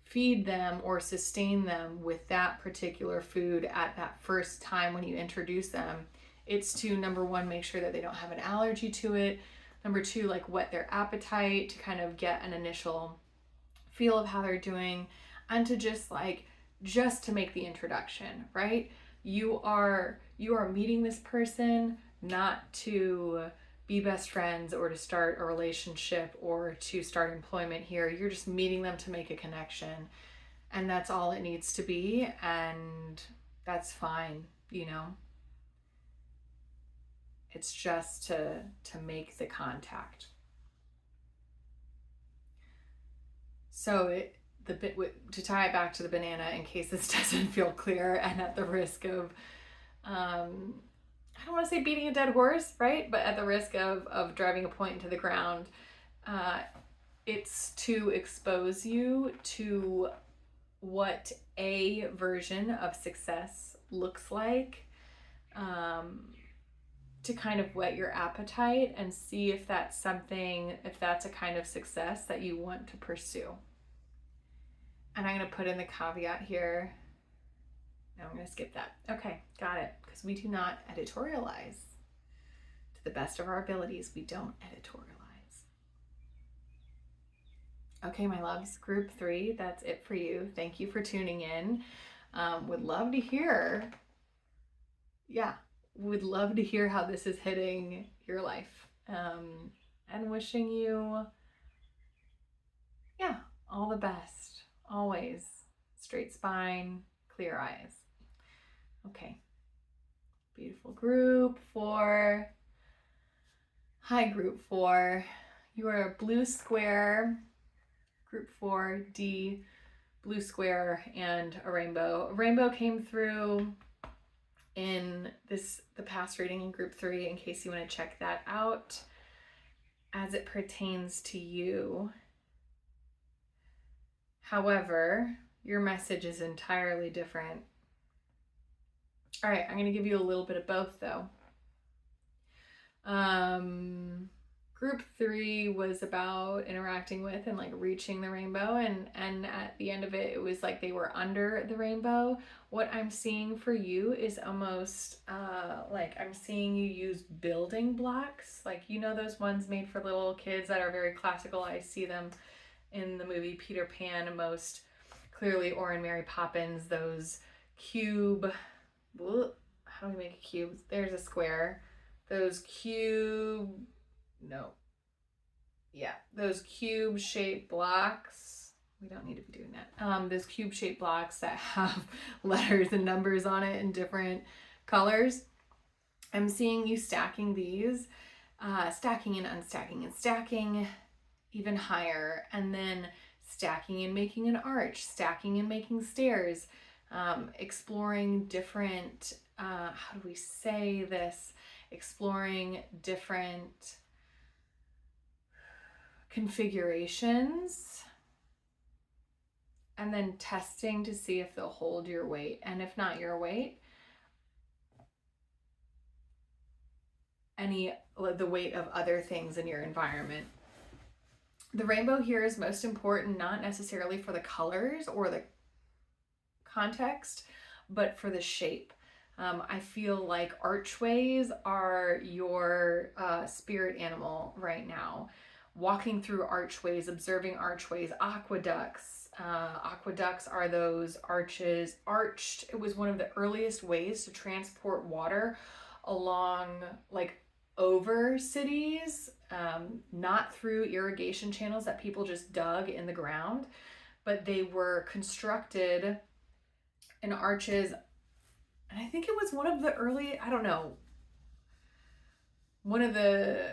feed them or sustain them with that particular food at that first time when you introduce them. It's to, number one, make sure that they don't have an allergy to it. Number two, like whet their appetite to kind of get an initial feel of how they're doing, and to just to make the introduction, right? You are meeting this person not to be best friends or to start a relationship or to start employment here. You're just meeting them to make a connection, and that's all it needs to be, and that's fine, you know? It's just to make the contact. So to tie it back to the banana, in case this doesn't feel clear, and at the risk of, I don't want to say beating a dead horse, right? But at the risk of driving a point into the ground, it's to expose you to what a version of success looks like, to kind of whet your appetite and see if that's a kind of success that you want to pursue. And I'm going to put in the caveat here. No, I'm going to skip that. Okay, got it. Because we do not editorialize. To the best of our abilities, we don't editorialize. Okay, my loves, group 3, that's it for you. Thank you for tuning in. Would love to hear, would love to hear how this is hitting your life. And wishing you, all the best. Always. Straight spine, clear eyes. Okay. Beautiful group 4. Hi, group 4. You are a blue square. Group 4D, blue square, and a rainbow. A rainbow came through in the past reading in group 3, in case you want to check that out as it pertains to you. However, your message is entirely different. All right, I'm going to give you a little bit of both, though. Group 3 was about interacting with and like reaching the rainbow, and at the end of it, it was like they were under the rainbow. What I'm seeing for you is almost like I'm seeing you use building blocks, like, you know, those ones made for little kids that are very classical. I see them in the movie Peter Pan most clearly, or in Mary Poppins, those cube, how do we make a cube? There's a square. Those cube shaped blocks. We don't need to be doing that. Those cube shaped blocks that have letters and numbers on it in different colors. I'm seeing you stacking these, stacking and unstacking and stacking even higher, and then stacking and making an arch, stacking and making stairs, exploring different, how do we say this? Exploring different configurations, and then testing to see if they'll hold your weight, and if not your weight, the weight of other things in your environment. The rainbow here is most important, not necessarily for the colors or the context, but for the shape. I feel like archways are your spirit animal right now. Walking through archways, observing archways, aqueducts. Aqueducts are those arches, arched. It was one of the earliest ways to transport water along, like, over cities, not through irrigation channels that people just dug in the ground, but they were constructed in arches. And I think it was one of the early, I don't know, one of the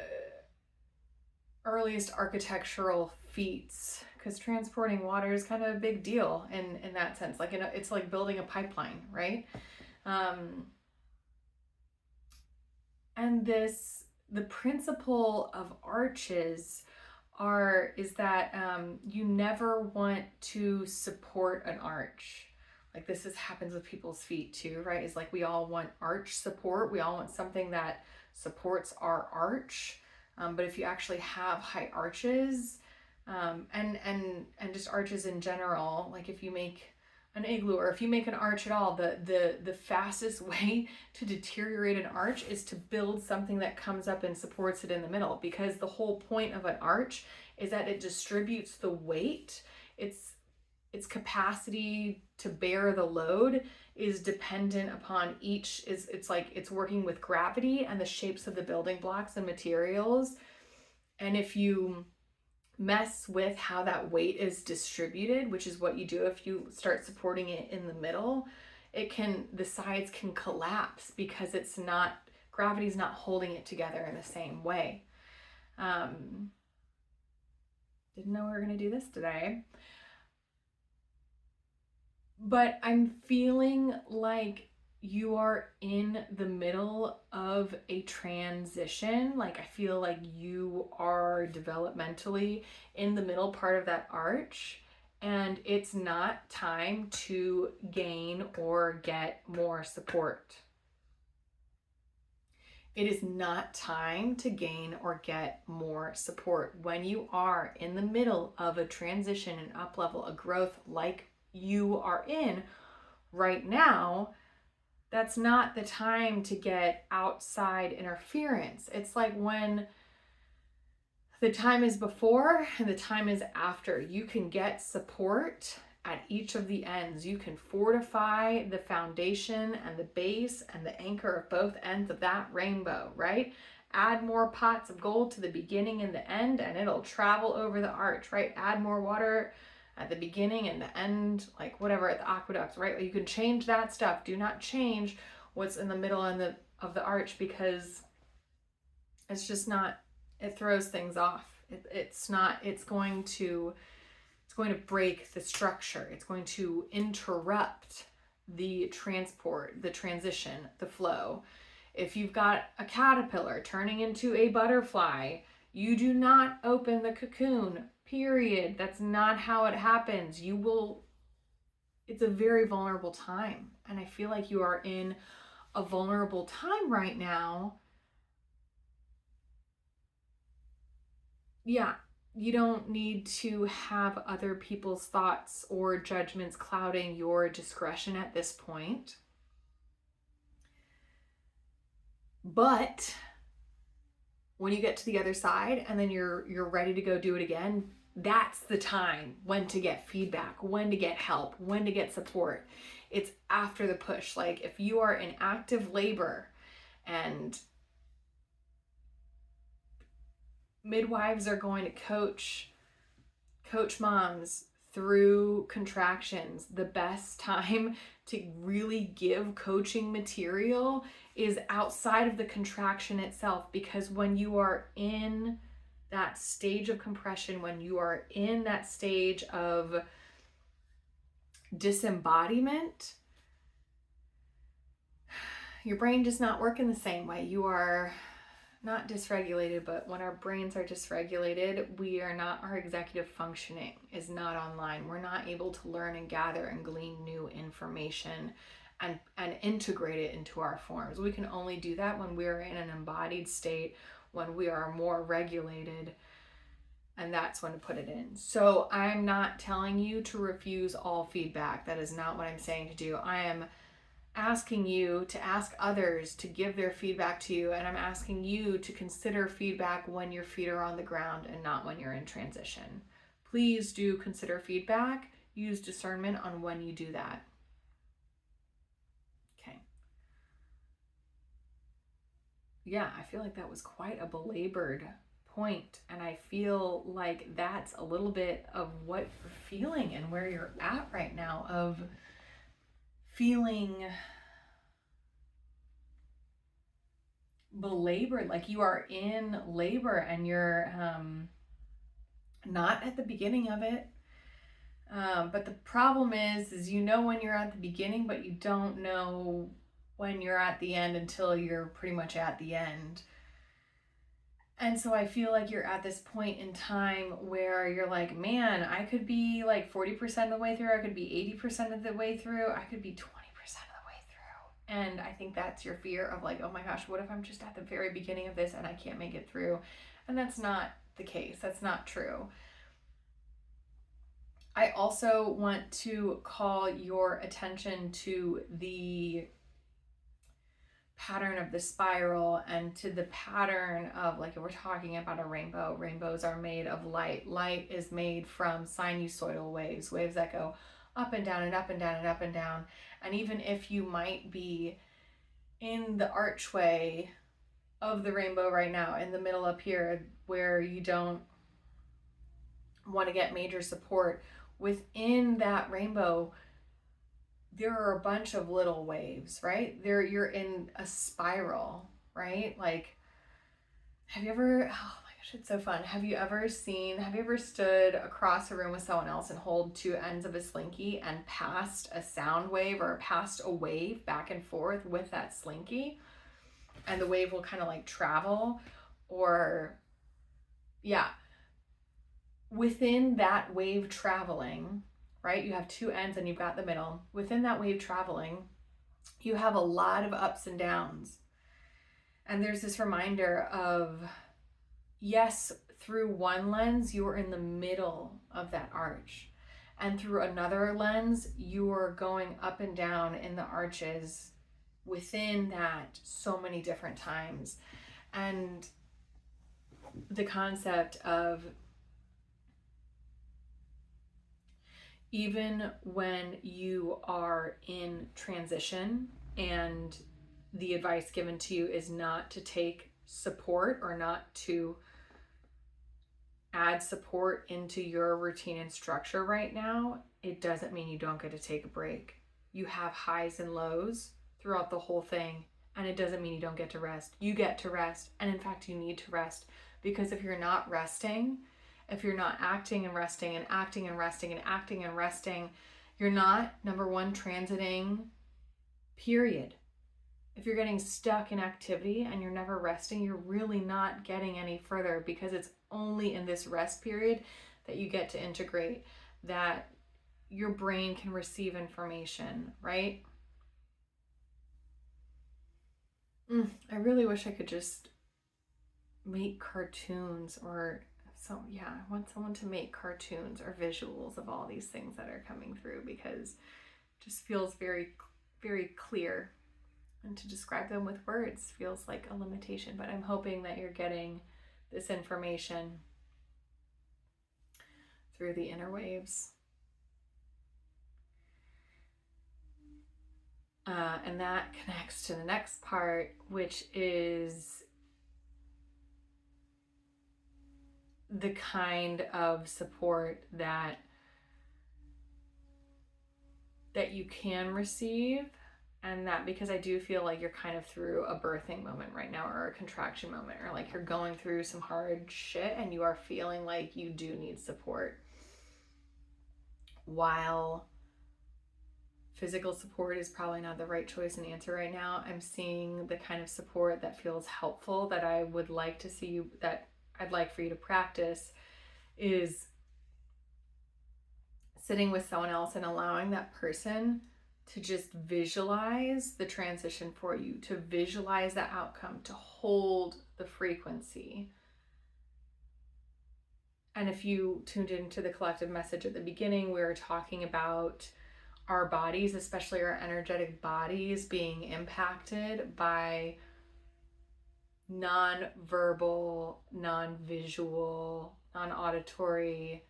earliest architectural feats, because transporting water is kind of a big deal in that sense. Like, it's like building a pipeline, right? And the principle of arches is that you never want to support an arch. Like, this happens with people's feet too, right? It's like we all want arch support. We all want something that supports our arch. But if you actually have high arches, and just arches in general, like if you make an igloo or if you make an arch at all, the fastest way to deteriorate an arch is to build something that comes up and supports it in the middle, because the whole point of an arch is that it distributes the weight. Its capacity to bear the load is dependent upon it's like it's working with gravity and the shapes of the building blocks and materials. And if you mess with how that weight is distributed, which is what you do if you start supporting it in the middle, the sides can collapse because gravity's not holding it together in the same way. Didn't know we were going to do this today. But I'm feeling like you are in the middle of a transition. Like, I feel like you are developmentally in the middle part of that arch, and it's not time to gain or get more support. It is not time to gain or get more support. When you are in the middle of a transition, an up level, a growth like you are in right now, that's not the time to get outside interference. It's like when the time is before and the time is after. You can get support at each of the ends. You can fortify the foundation and the base and the anchor of both ends of that rainbow, right? Add more pots of gold to the beginning and the end, and it'll travel over the arch, right? Add more water at the beginning and the end, like whatever, at the aqueducts, right? You can change that stuff. Do not change what's in the middle of the arch, because it's just not, it throws things off. It's going to break the structure. It's going to interrupt the transport, the transition, the flow. If you've got a caterpillar turning into a butterfly, you do not open the cocoon. Period. That's not how it happens. It's a very vulnerable time. And I feel like you are in a vulnerable time right now. Yeah, you don't need to have other people's thoughts or judgments clouding your discretion at this point. But when you get to the other side and then you're ready to go do it again, that's the time when to get feedback, when to get help, when to get support. It's after the push. Like, if you are in active labor and midwives are going to coach moms through contractions, the best time to really give coaching material is outside of the contraction itself, because when you are in that stage of compression, when you are in that stage of disembodiment, your brain does not work in the same way. You are not dysregulated, but when our brains are dysregulated, our executive functioning is not online. We're not able to learn and gather and glean new information and integrate it into our forms. We can only do that when we're in an embodied state, when we are more regulated, and that's when to put it in. So I'm not telling you to refuse all feedback. That is not what I'm saying to do. I am asking you to ask others to give their feedback to you, and I'm asking you to consider feedback when your feet are on the ground and not when you're in transition. Please do consider feedback. Use discernment on when you do that. Okay. Yeah, I feel like that was quite a belabored point, and I feel like that's a little bit of what you're feeling and where you're at right now, of feeling belabored, like you are in labor and you're not at the beginning of it. But the problem is you know when you're at the beginning, but you don't know when you're at the end until you're pretty much at the end. And so I feel like you're at this point in time where you're like, man, I could be like 40% of the way through, I could be 80% of the way through, I could be 20% of the way through. And I think that's your fear of like, oh my gosh, what if I'm just at the very beginning of this and I can't make it through? And that's not the case. That's not true. I also want to call your attention to the pattern of the spiral and to the pattern of, like, if we're talking about a rainbow, rainbows are made of light. Light is made from sinusoidal waves, waves that go up and down and up and down and up and down. And even if you might be in the archway of the rainbow right now, in the middle up here, where you don't want to get major support, within that rainbow, there are a bunch of little waves, right? You're in a spiral, right? Like, have you ever, oh my gosh, it's so fun. Have you ever stood across a room with someone else and hold two ends of a slinky and passed a sound wave or passed a wave back and forth with that slinky? And the wave will kind of like travel, or, yeah. Within that wave traveling, right? You have two ends and you've got the middle. Within that wave traveling, you have a lot of ups and downs. And there's this reminder of, yes, through one lens, you are in the middle of that arch. And through another lens, you are going up and down in the arches within that so many different times. And the concept of, even when you are in transition and the advice given to you is not to take support or not to add support into your routine and structure right now, it doesn't mean you don't get to take a break. You have highs and lows throughout the whole thing, and it doesn't mean you don't get to rest. You get to rest, and in fact, you need to rest, because if you're not resting, if you're not acting and resting and acting and resting and acting and resting, you're not, number one, transiting, period. If you're getting stuck in activity and you're never resting, you're really not getting any further, because it's only in this rest period that you get to integrate, that your brain can receive information, right? I really wish I could just make cartoons, or so, yeah, I want someone to make cartoons or visuals of all these things that are coming through, because it just feels very, very clear. And to describe them with words feels like a limitation, but I'm hoping that you're getting this information through the interwaves. And that connects to the next part, which is the kind of support that you can receive. And that, because I do feel like you're kind of through a birthing moment right now, or a contraction moment, or like you're going through some hard shit and you are feeling like you do need support. While physical support is probably not the right choice and answer right now, I'm seeing the kind of support that feels helpful, that I would like to see you, that I'd like for you to practice, is sitting with someone else and allowing that person to just visualize the transition for you, to visualize the outcome, to hold the frequency. And if you tuned into the collective message at the beginning, we were talking about our bodies, especially our energetic bodies, being impacted by non-verbal, non-visual, non-auditory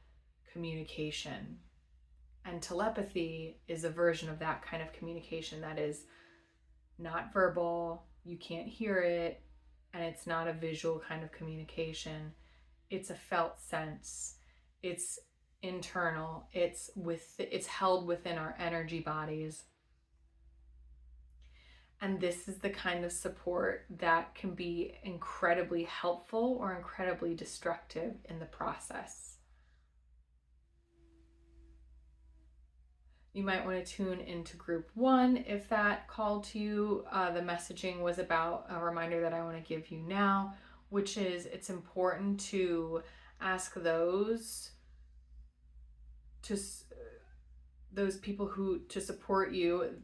communication. And telepathy is a version of that kind of communication that is not verbal, you can't hear it, and it's not a visual kind of communication. It's a felt sense. It's internal. It's held within our energy bodies. And this is the kind of support that can be incredibly helpful or incredibly destructive in the process. You might want to tune into group 1 if that called to you. The messaging was about a reminder that I want to give you now, which is it's important to ask those people who to support you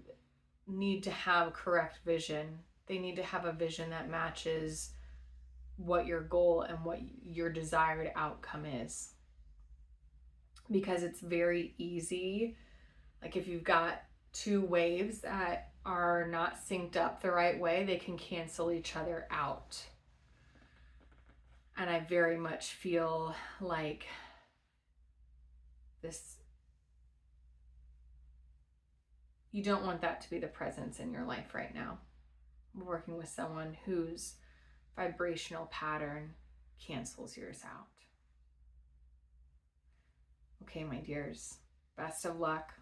need to have correct vision. They need to have a vision that matches what your goal and what your desired outcome is. Because it's very easy, like if you've got two waves that are not synced up the right way, they can cancel each other out. And I very much feel like this, you don't want that to be the presence in your life right now. We're working with someone whose vibrational pattern cancels yours out. Okay, my dears, best of luck.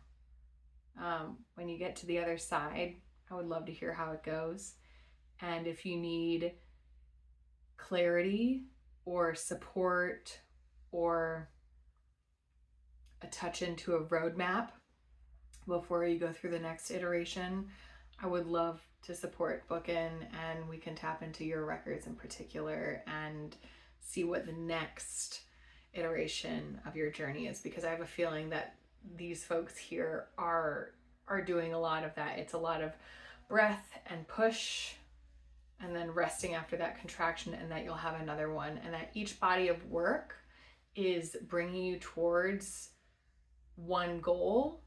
When you get to the other side, I would love to hear how it goes. And if you need clarity or support or a touch into a roadmap before you go through the next iteration, I would love to support book in, and we can tap into your records in particular and see what the next iteration of your journey is, because I have a feeling that these folks here are doing a lot of that. It's a lot of breath and push, and then resting after that contraction, and that you'll have another one, and that each body of work is bringing you towards one goal,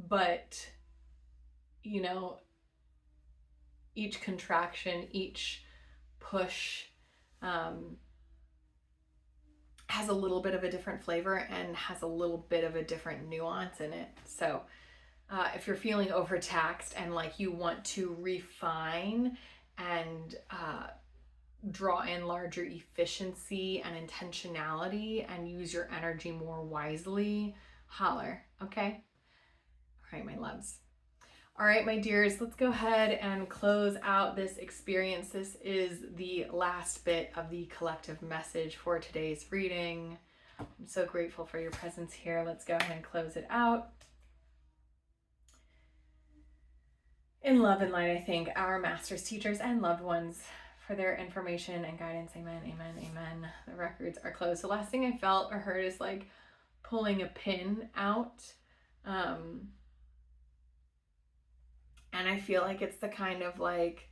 but you know, each contraction, each push has a little bit of a different flavor and has a little bit of a different nuance in it. So if you're feeling overtaxed and like you want to refine and draw in larger efficiency and intentionality and use your energy more wisely, holler, okay? All right, my loves. All right, my dears, let's go ahead and close out this experience. This is the last bit of the collective message for today's reading. I'm so grateful for your presence here. Let's go ahead and close it out. In love and light, I thank our masters, teachers, and loved ones for their information and guidance. Amen, amen, amen. The records are closed. The last thing I felt or heard is like pulling a pin out. And I feel like it's the kind of like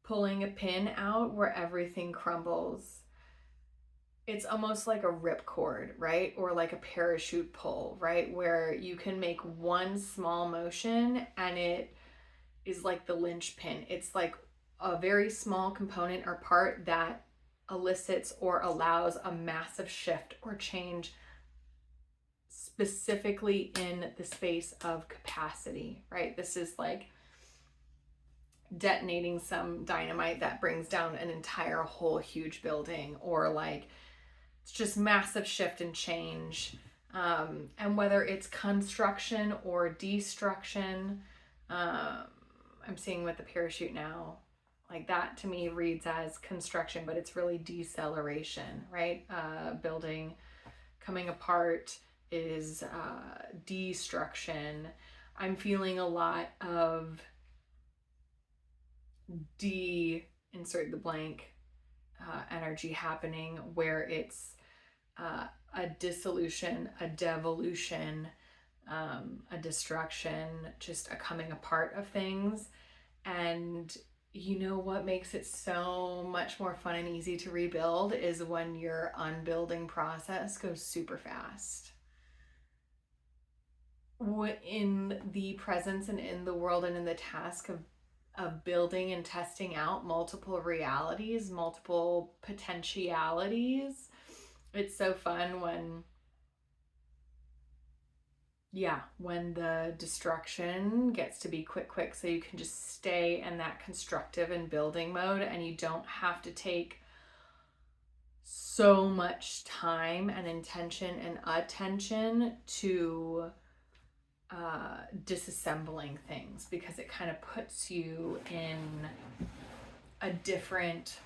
pulling a pin out where everything crumbles. It's almost like a ripcord, right? Or like a parachute pull, right? Where you can make one small motion and it is like the linchpin. It's like a very small component or part that elicits or allows a massive shift or change, specifically in the space of capacity, right? This is like detonating some dynamite that brings down an entire whole huge building, or like it's just massive shift and change. And whether it's construction or destruction, I'm seeing with the parachute now, like that to me reads as construction, but it's really deceleration, right? Building coming apart is destruction. I'm feeling a lot of insert the blank energy happening, where it's a dissolution, a devolution, a destruction, just a coming apart of things. And you know what makes it so much more fun and easy to rebuild is when your unbuilding process goes super fast. in the presence and in the world and in the task of building and testing out multiple realities, multiple potentialities. It's so fun when the destruction gets to be quick, so you can just stay in that constructive and building mode, and you don't have to take so much time and intention and attention to disassembling things, because it kind of puts you in a different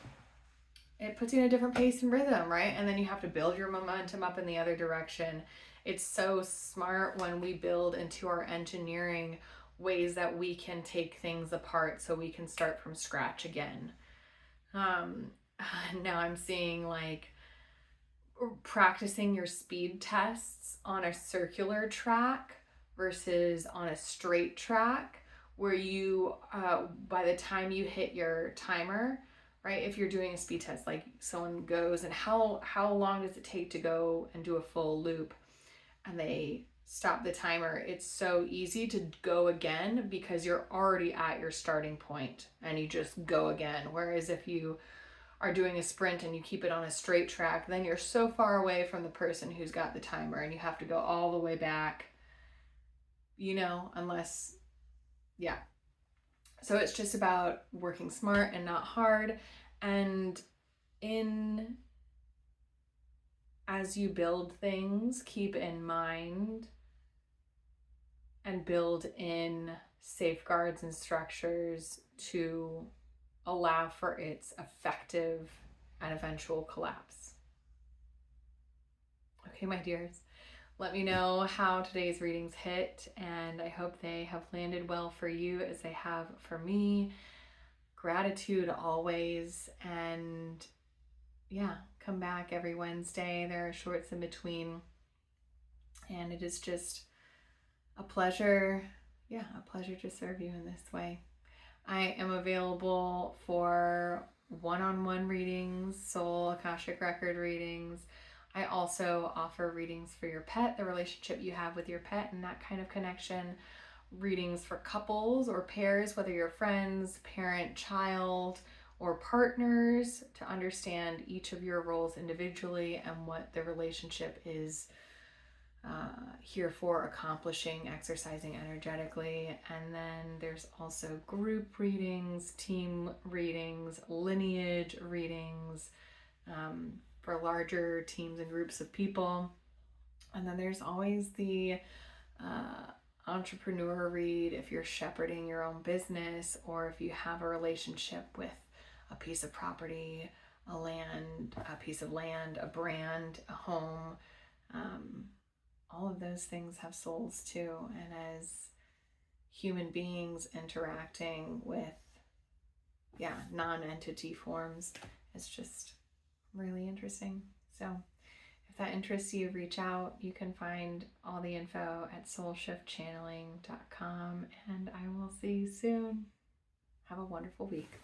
pace and rhythm, right? And then you have to build your momentum up in the other direction. It's so smart when we build into our engineering ways that we can take things apart so we can start from scratch again. Now I'm seeing like practicing your speed tests on a circular track versus on a straight track, where you by the time you hit your timer, right, if you're doing a speed test, like someone goes and how long does it take to go and do a full loop, and they stop the timer, it's so easy to go again because you're already at your starting point and you just go again. Whereas if you are doing a sprint and you keep it on a straight track, then you're so far away from the person who's got the timer and you have to go all the way back, unless, So it's just about working smart and not hard. And as you build things, keep in mind and build in safeguards and structures to allow for its effective and eventual collapse. Okay, my dears, let me know how today's readings hit, and I hope they have landed well for you as they have for me. Gratitude always, and come back every Wednesday. There are shorts in between, and it is just a pleasure to serve you in this way. I am available for one-on-one readings, soul Akashic Record readings. I also offer readings for your pet, the relationship you have with your pet and that kind of connection. Readings for couples or pairs, whether you're friends, parent, child, or partners, to understand each of your roles individually and what the relationship is here for accomplishing, exercising energetically. And then there's also group readings, team readings, lineage readings for larger teams and groups of people. And then there's always the entrepreneur read if you're shepherding your own business, or if you have a relationship with a piece of property, a piece of land, a brand, a home. All of those things have souls too. And as human beings interacting with, non-entity forms, it's just really interesting. So if that interests you, reach out. You can find all the info at soulshiftchanneling.com, and I will see you soon. Have a wonderful week.